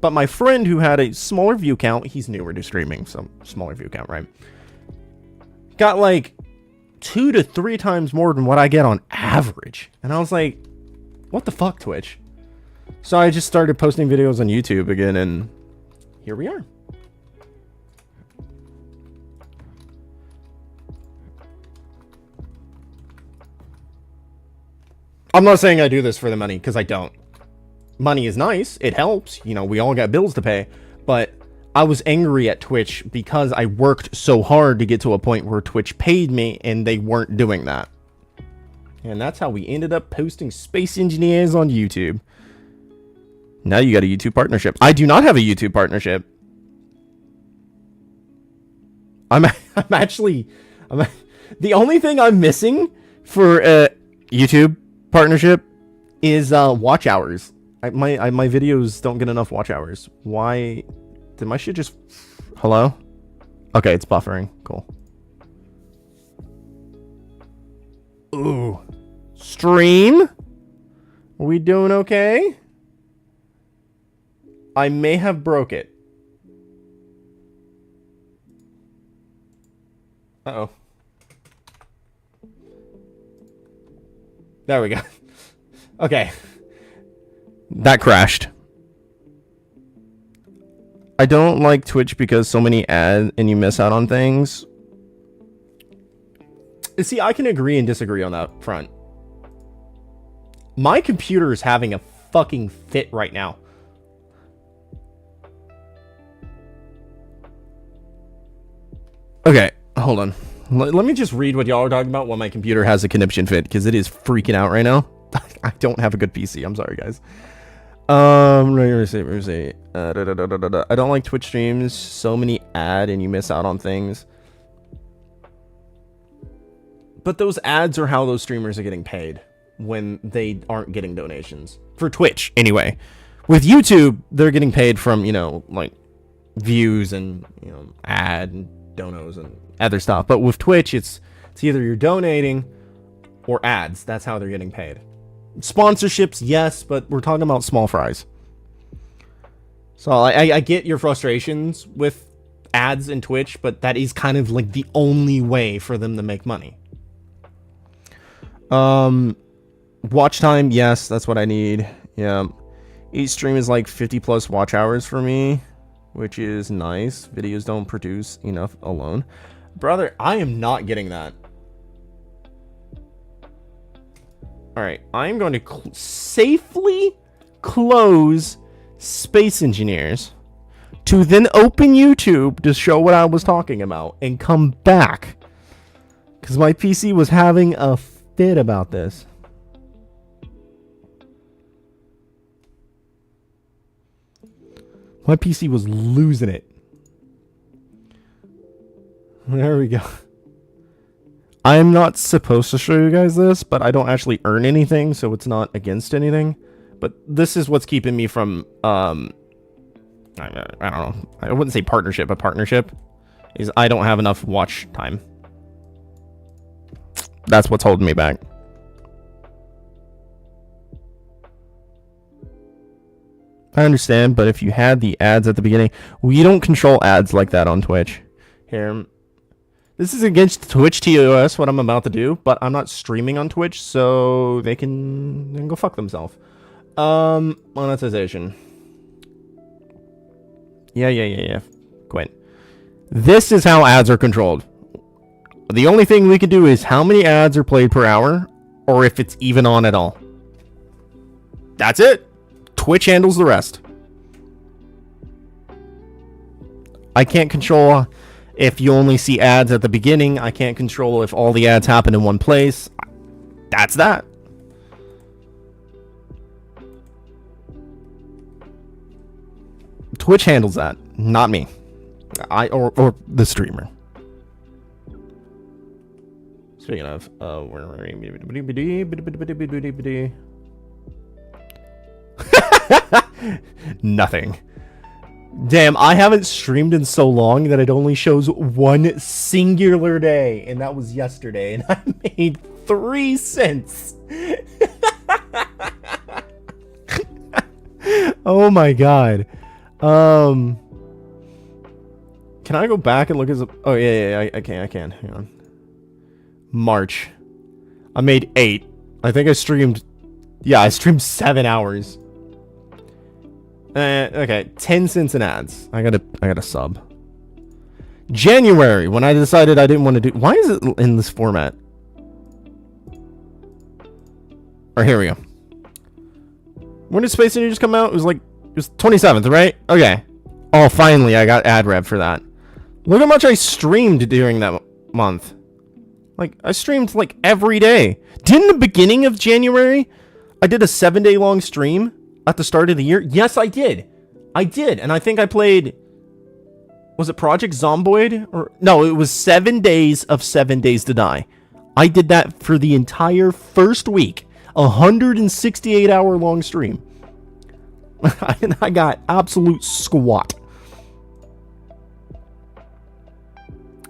But my friend who had a smaller view count, he's newer to streaming, so smaller view count, right? Got like 2 to 3 times more than what I get on average. And I was like, what the fuck, Twitch? So I just started posting videos on YouTube again, and here we are. I'm not saying I do this for the money, because I don't. Money is nice. It helps. You know, we all got bills to pay. But I was angry at Twitch because I worked so hard to get to a point where Twitch paid me and they weren't doing that. And that's how we ended up posting Space Engineers on YouTube. Now you got a YouTube partnership. I do not have a YouTube partnership. I'm I'm the only thing I'm missing for YouTube partnership is watch hours. My videos don't get enough watch hours. Why did my shit just hello? Okay, it's buffering. Cool. Ooh. Stream? Are we doing okay? I may have broke it. Uh-oh. There we go. Okay. That crashed. I don't like Twitch because so many ads and you miss out on things. See, I can agree and disagree on that front. My computer is having a fucking fit right now. Okay, hold on. Let me just read what y'all are talking about while my computer has a conniption fit, because it is freaking out right now. I don't have a good PC. I'm sorry, guys. Let me see. I don't like Twitch streams. So many ad and you miss out on things. But those ads are how those streamers are getting paid when they aren't getting donations. For Twitch, anyway. With YouTube, they're getting paid from, you know, like views and, you know, ad and donos and other stuff. But with Twitch, it's either you're donating or ads. That's how they're getting paid. Sponsorships, yes, but we're talking about small fries. So I get your frustrations with ads in Twitch, but that is kind of like the only way for them to make money. Watch time, yes, that's what I need. Yeah. Each stream is like 50 plus watch hours for me, which is nice. Videos don't produce enough alone. Brother, I am not getting that. Alright, I'm going to safely close Space Engineers to then open YouTube to show what I was talking about and come back. Because my PC was having a fit about this. My PC was losing it. There we go. I am not supposed to show you guys this, but I don't actually earn anything, so it's not against anything. But this is what's keeping me from, I don't know. I wouldn't say partnership, but partnership is I don't have enough watch time. That's what's holding me back. I understand, but if you had the ads at the beginning, we don't control ads like that on Twitch. Here, this is against Twitch TOS, what I'm about to do, but I'm not streaming on Twitch, so they can go fuck themselves. Monetization. Yeah. Quit. This is how ads are controlled. The only thing we can do is how many ads are played per hour, or if it's even on at all. That's it. Twitch handles the rest. I can't control if you only see ads at the beginning. I can't control if all the ads happen in one place. That's that. Twitch handles that, not me. Or the streamer. Speaking of, nothing. Damn, I haven't streamed in so long that it only shows one singular day, and that was yesterday, and I made 3 cents. Oh my god. Can I go back and look at? Oh yeah, I can. Hang on. March. I made 8. I think I streamed. Yeah, I streamed 7 hours. Okay, 10 cents in ads. I got a sub. January, when I decided I didn't want to do. Why is it in this format? Or here we go. When did Space Ninja just come out? It was 27th, right? Okay. Oh, finally, I got ad rev for that. Look how much I streamed during that month. Like, I streamed, like, every day. Didn't the beginning of January, I did a 7-day long stream at the start of the year? Yes, I did. And I think I played Was it Project Zomboid? Or no, it was 7 days of 7 Days to Die. I did that for the entire first week. 168-hour long stream. I got absolute squat.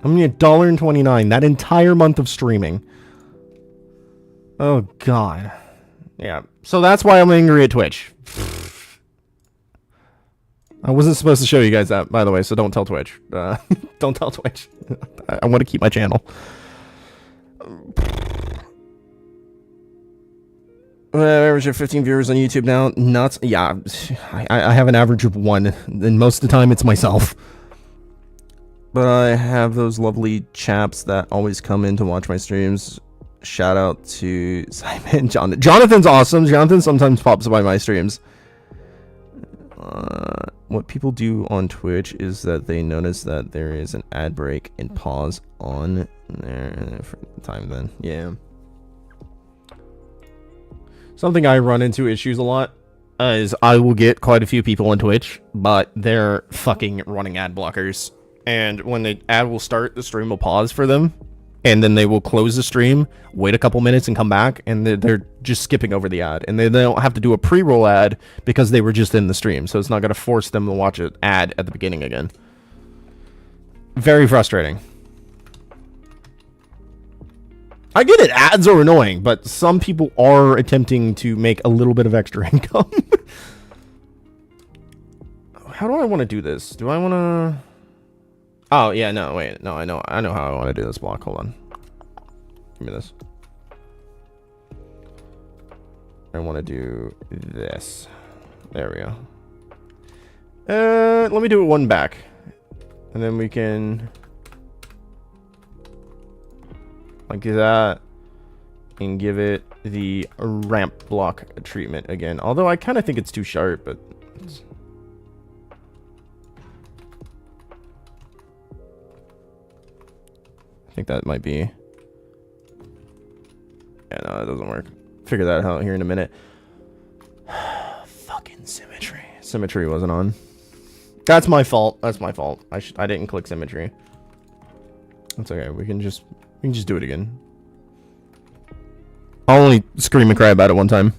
I mean, $1.29 that entire month of streaming. Oh, God. Yeah. So that's why I'm angry at Twitch. I wasn't supposed to show you guys that, by the way, so don't tell Twitch. Don't tell Twitch. I want to keep my channel. Average of 15 viewers on YouTube now. Nuts. Yeah, I have an average of 1, and most of the time it's myself. But I have those lovely chaps that always come in to watch my streams. Shout out to Simon, Jonathan. Jonathan's awesome. Jonathan sometimes pops by my streams. What people do on Twitch is that they notice that there is an ad break and pause on there for the time then. Yeah. Something I run into issues a lot is I will get quite a few people on Twitch, but they're fucking running ad blockers. And when the ad will start, the stream will pause for them. And then they will close the stream, wait a couple minutes, and come back, and they're just skipping over the ad. And they don't have to do a pre-roll ad because they were just in the stream, so it's not going to force them to watch an ad at the beginning again. Very frustrating. I get it, ads are annoying, but some people are attempting to make a little bit of extra income. How do I want to do this? Do I want to... Oh, yeah, no, wait. No, I know how I want to do this block. Hold on. Give me this. I want to do this. There we go. Let me do it one back. And then we can... like that. And give it the ramp block treatment again. Although I kind of think it's too sharp, but... I think that might be... yeah, no, that doesn't work. Figure that out here in a minute. Fucking symmetry. Symmetry wasn't on. That's my fault. That's my fault. I didn't click symmetry. That's okay. We can just do it again. I'll only scream and cry about it one time.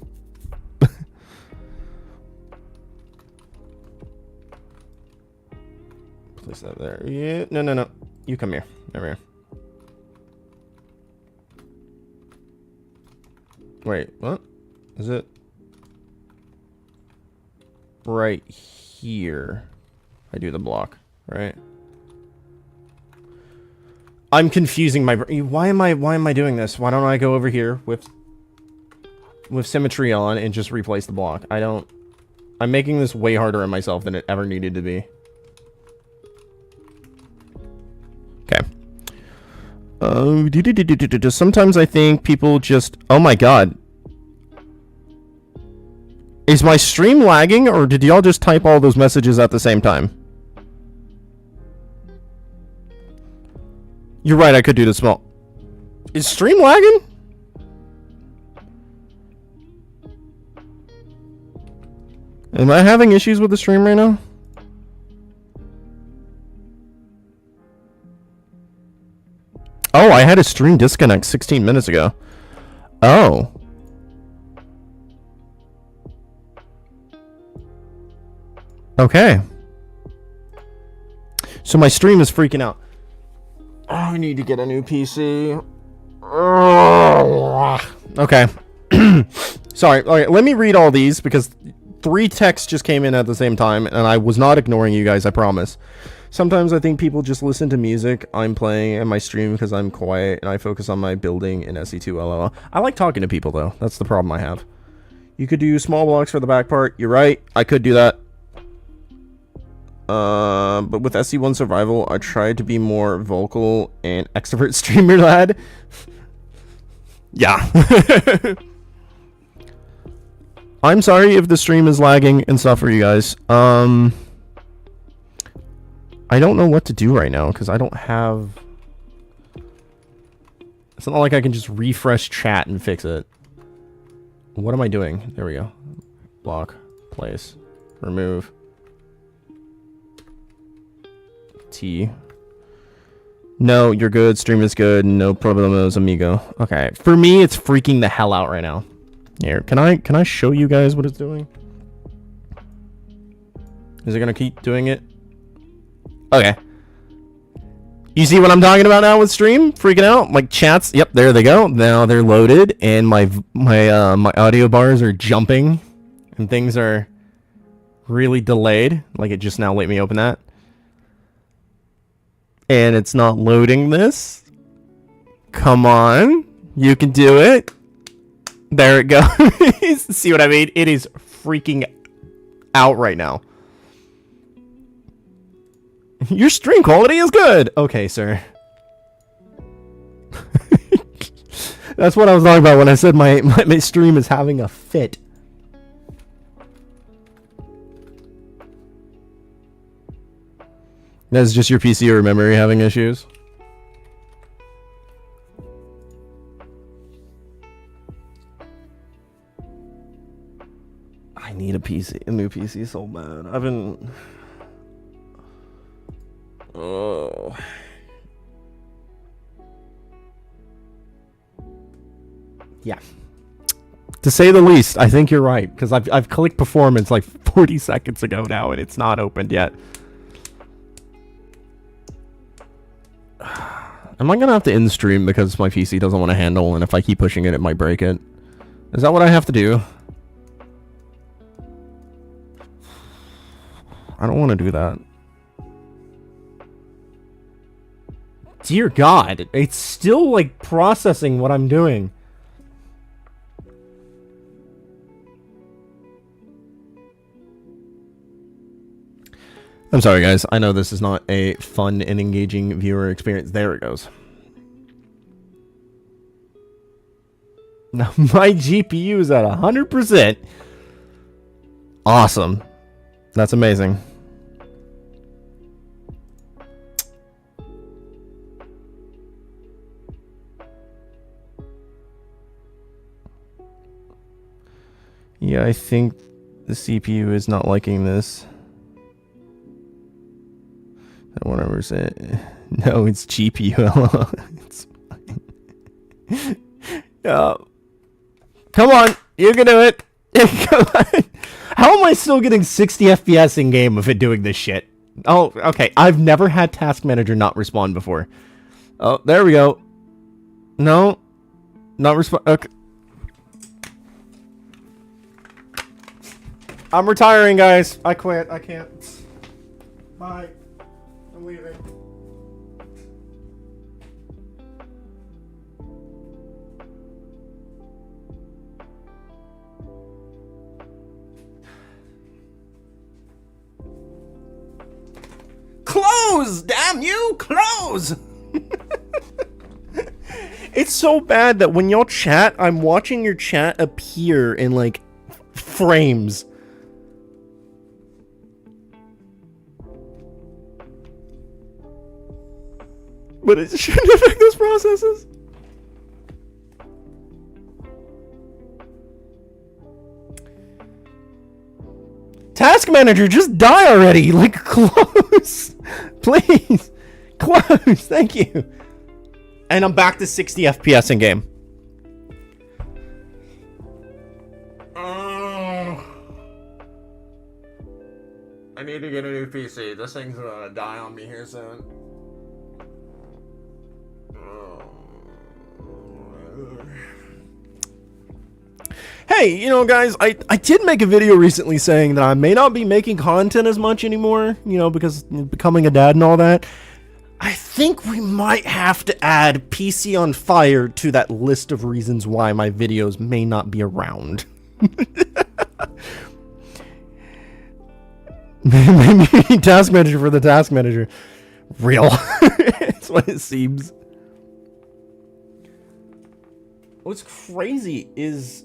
Place that there. Yeah. No. You come here. Over here. Wait, what? Is it? Right here. I do the block, right? I'm confusing my... why am I doing this? Why don't I go over here with symmetry on and just replace the block? I'm making this way harder on myself than it ever needed to be. Okay. Sometimes I think people just... oh my god. Is my stream lagging, or did y'all just type all those messages at the same time? You're right, I could do this small. Is stream lagging? Am I having issues with the stream right now? Oh, I had a stream disconnect 16 minutes ago. Oh. Okay. So my stream is freaking out. Oh, I need to get a new PC. Okay. Sorry. All right, let me read all these because 3 texts just came in at the same time, and I was not ignoring you guys, I promise. Sometimes I think people just listen to music I'm playing in my stream because I'm quiet and I focus on my building in SE2 LOL. I like talking to people, though. That's the problem I have. You could do small blocks for the back part. You're right. I could do that. But with SE1 Survival, I tried to be more vocal and extrovert streamer lad. Yeah. I'm sorry if the stream is lagging and stuff for you guys. I don't know what to do right now because I don't have... it's not like I can just refresh chat and fix it. What am I doing? There we go. Block. Place. Remove. T. No, you're good. Stream is good. No problemos, amigo. Okay. For me, it's freaking the hell out right now. Here, can I show you guys what it's doing? Is it gonna keep doing it? Okay. You see what I'm talking about now with stream? Freaking out? Like chats. Yep, there they go. Now they're loaded, and my audio bars are jumping, and things are really delayed. Like it just now let me open that. And it's not loading this. Come on. You can do it. There it goes. See what I mean? It is freaking out right now. Your stream quality is good. Okay, sir. That's what I was talking about when I said my stream is having a fit. That's just your PC or memory having issues? I need a new PC so bad. I've been... Oh. Yeah. To say the least, I think you're right, because I've clicked performance like 40 seconds ago now, and it's not opened yet. Am I gonna have to end stream because my PC doesn't want to handle, and if I keep pushing it, it might break it? Is that what I have to do? I don't want to do that. Dear God, it's still like processing what I'm doing. I'm sorry, guys. I know this is not a fun and engaging viewer experience. There it goes. Now, my GPU is at 100%. Awesome. That's amazing. Yeah, I think the CPU is not liking this. Whatever it. No, it's GPU. It's fine. Come on, you can do it. Come on. How am I still getting 60 FPS in game of it doing this shit? Oh, okay. I've never had Task Manager not respond before. Oh, there we go. No, not respond. Okay. I'm retiring, guys. I quit. I can't. Bye. I'm leaving. Close! Damn you! Close! It's so bad that when y'all chat, I'm watching your chat appear in, like, frames. But it shouldn't affect those processes. Task Manager, just die already. Like, close. Please. Close. Thank you. And I'm back to 60 FPS in game. I need to get a new PC. This thing's gonna die on me here soon. Hey, you know, guys, I did make a video recently saying that I may not be making content as much anymore, you know, because becoming a dad and all that. I think we might have to add PC on Fire to that list of reasons why my videos may not be around. Maybe Task Manager for the Task Manager. Real. That's what it seems. What's crazy is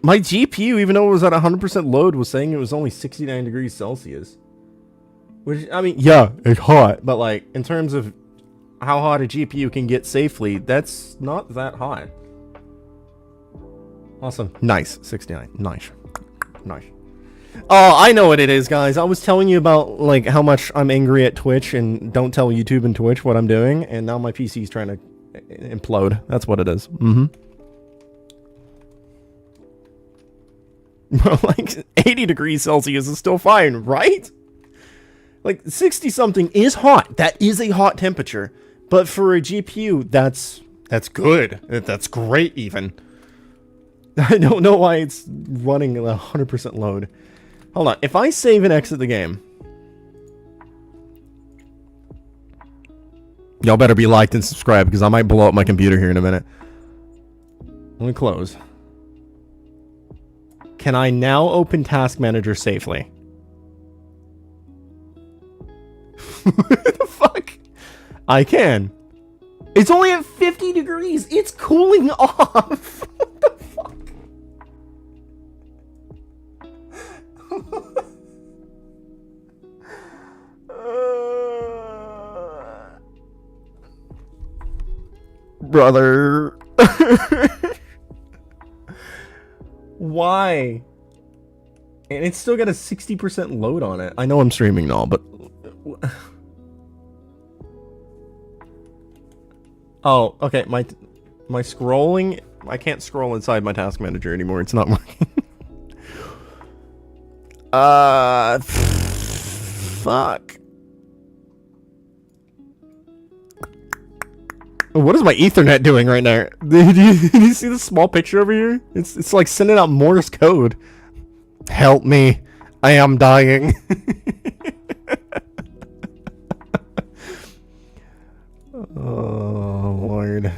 my GPU, even though it was at 100% load, was saying it was only 69 degrees Celsius. Which, I mean, yeah, it's hot, but like, in terms of how hot a GPU can get safely, that's not that hot. Awesome. Nice. 69. Nice. Nice. Oh, I know what it is, guys. I was telling you about like how much I'm angry at Twitch and don't tell YouTube and Twitch what I'm doing, and now my PC's trying to implode. That's what it is. Like 80 degrees Celsius is still fine, right? Like 60 something is hot. That is a hot temperature. But for a GPU, that's good. That's great even. I don't know why it's running 100% load. Hold on. If I save and exit the game, y'all better be liked and subscribed because I might blow up my computer here in a minute. Let me close. Can I now open Task Manager safely? What the fuck? I can. It's only at 50 degrees. It's cooling off. What the fuck? Brother. Why? And it's still got a 60% load on it. I know I'm streaming and all, but... Oh, okay, my scrolling... I can't scroll inside my task manager anymore. It's not working. Fuck. What is my Ethernet doing right now? Did you see the small picture over here? It's like sending out Morse code. Help me. I am dying. Oh, Lord.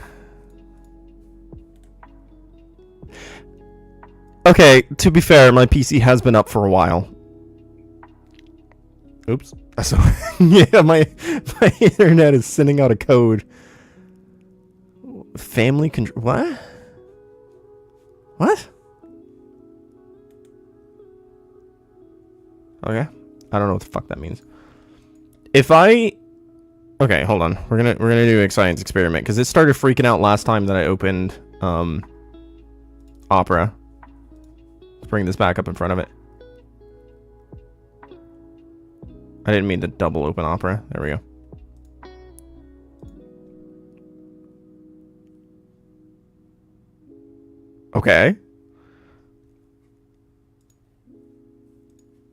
Okay, to be fair, my PC has been up for a while. Oops. So, yeah, my internet is sending out a code. Family control. What? What? Okay. I don't know what the fuck that means. If I... Okay, hold on. We're gonna do a science experiment because it started freaking out last time that I opened Opera. Let's bring this back up in front of it. I didn't mean to double open Opera. There we go. Okay.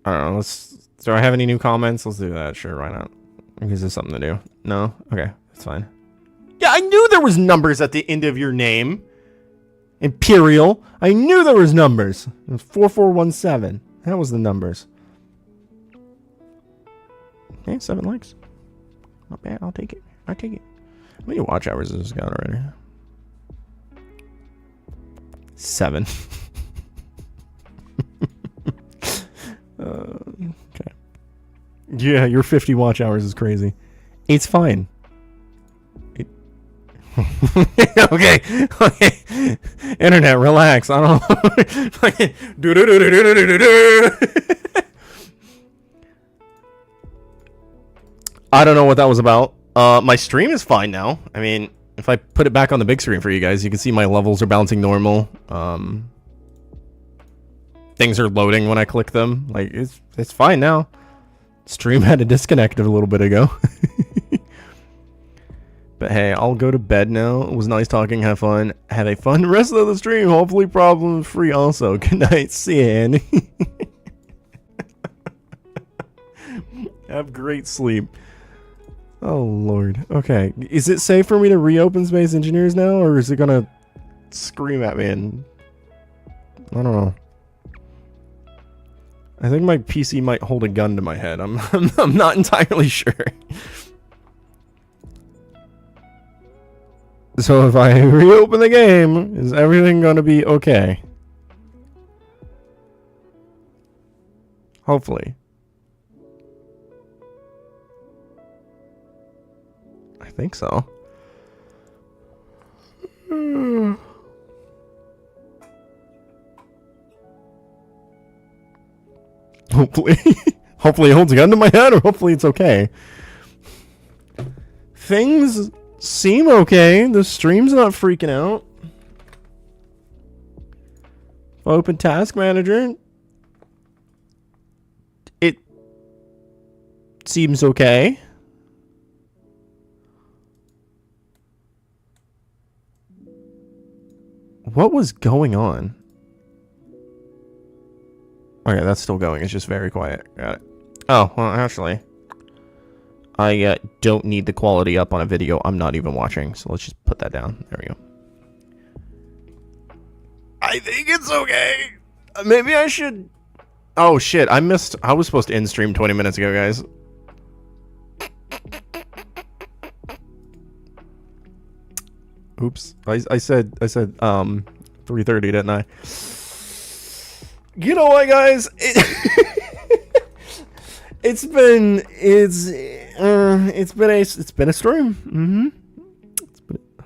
I don't know. Do I have any new comments? Let's do that. Sure, why not? Because there's something to do. No? Okay, that's fine. Yeah, I knew there was numbers at the end of your name. Imperial. I knew there was numbers. It was 4417. That was the numbers. Okay, 7 likes. Not bad. I'll take it. I'll take it. How many watch hours has this got already? 7. Okay. Yeah, your 50 watch hours is crazy. It's fine. Okay. Okay. Internet, relax. I don't I don't know what that was about. My stream is fine now. I mean, if I put it back on the big screen for you guys, you can see my levels are bouncing normal. Things are loading when I click them. Like, it's fine now. Stream had to disconnect a little bit ago. But hey, I'll go to bed now. It was nice talking. Have fun. Have a fun rest of the stream. Hopefully problem free also. Good night. See you, Andy. Have great sleep. Oh, Lord. Okay. Is it safe for me to reopen Space Engineers now? Or is it going to scream at me? And I don't know. I think my PC might hold a gun to my head. I'm not entirely sure. So if I reopen the game, is everything going to be okay? Hopefully. I think so. Hopefully. Hopefully it holds a gun to my head, or hopefully it's okay. Things seem okay. The stream's not freaking out. Open Task Manager. seems okay. What was going on? Okay, that's still going. It's just very quiet. Got it. Oh, well, actually, I don't need the quality up on a video I'm not even watching, so let's just put that down. There we go. I think it's okay. Maybe I should... Oh, shit. I was supposed to end stream 20 minutes ago, guys. Oops. I said 3:30, didn't I? You know what, guys? It's been a stream.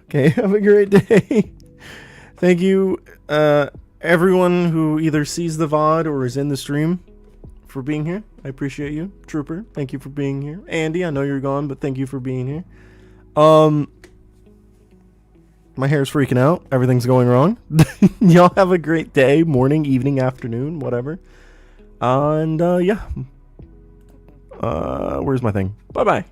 Okay, have a great day. Thank you, everyone who either sees the VOD or is in the stream for being here. I appreciate you. Trooper, thank you for being here. Andy, I know you're gone, but thank you for being here. My hair's freaking out. Everything's going wrong. Y'all have a great day, morning, evening, afternoon, whatever. And, yeah. Where's my thing? Bye-bye.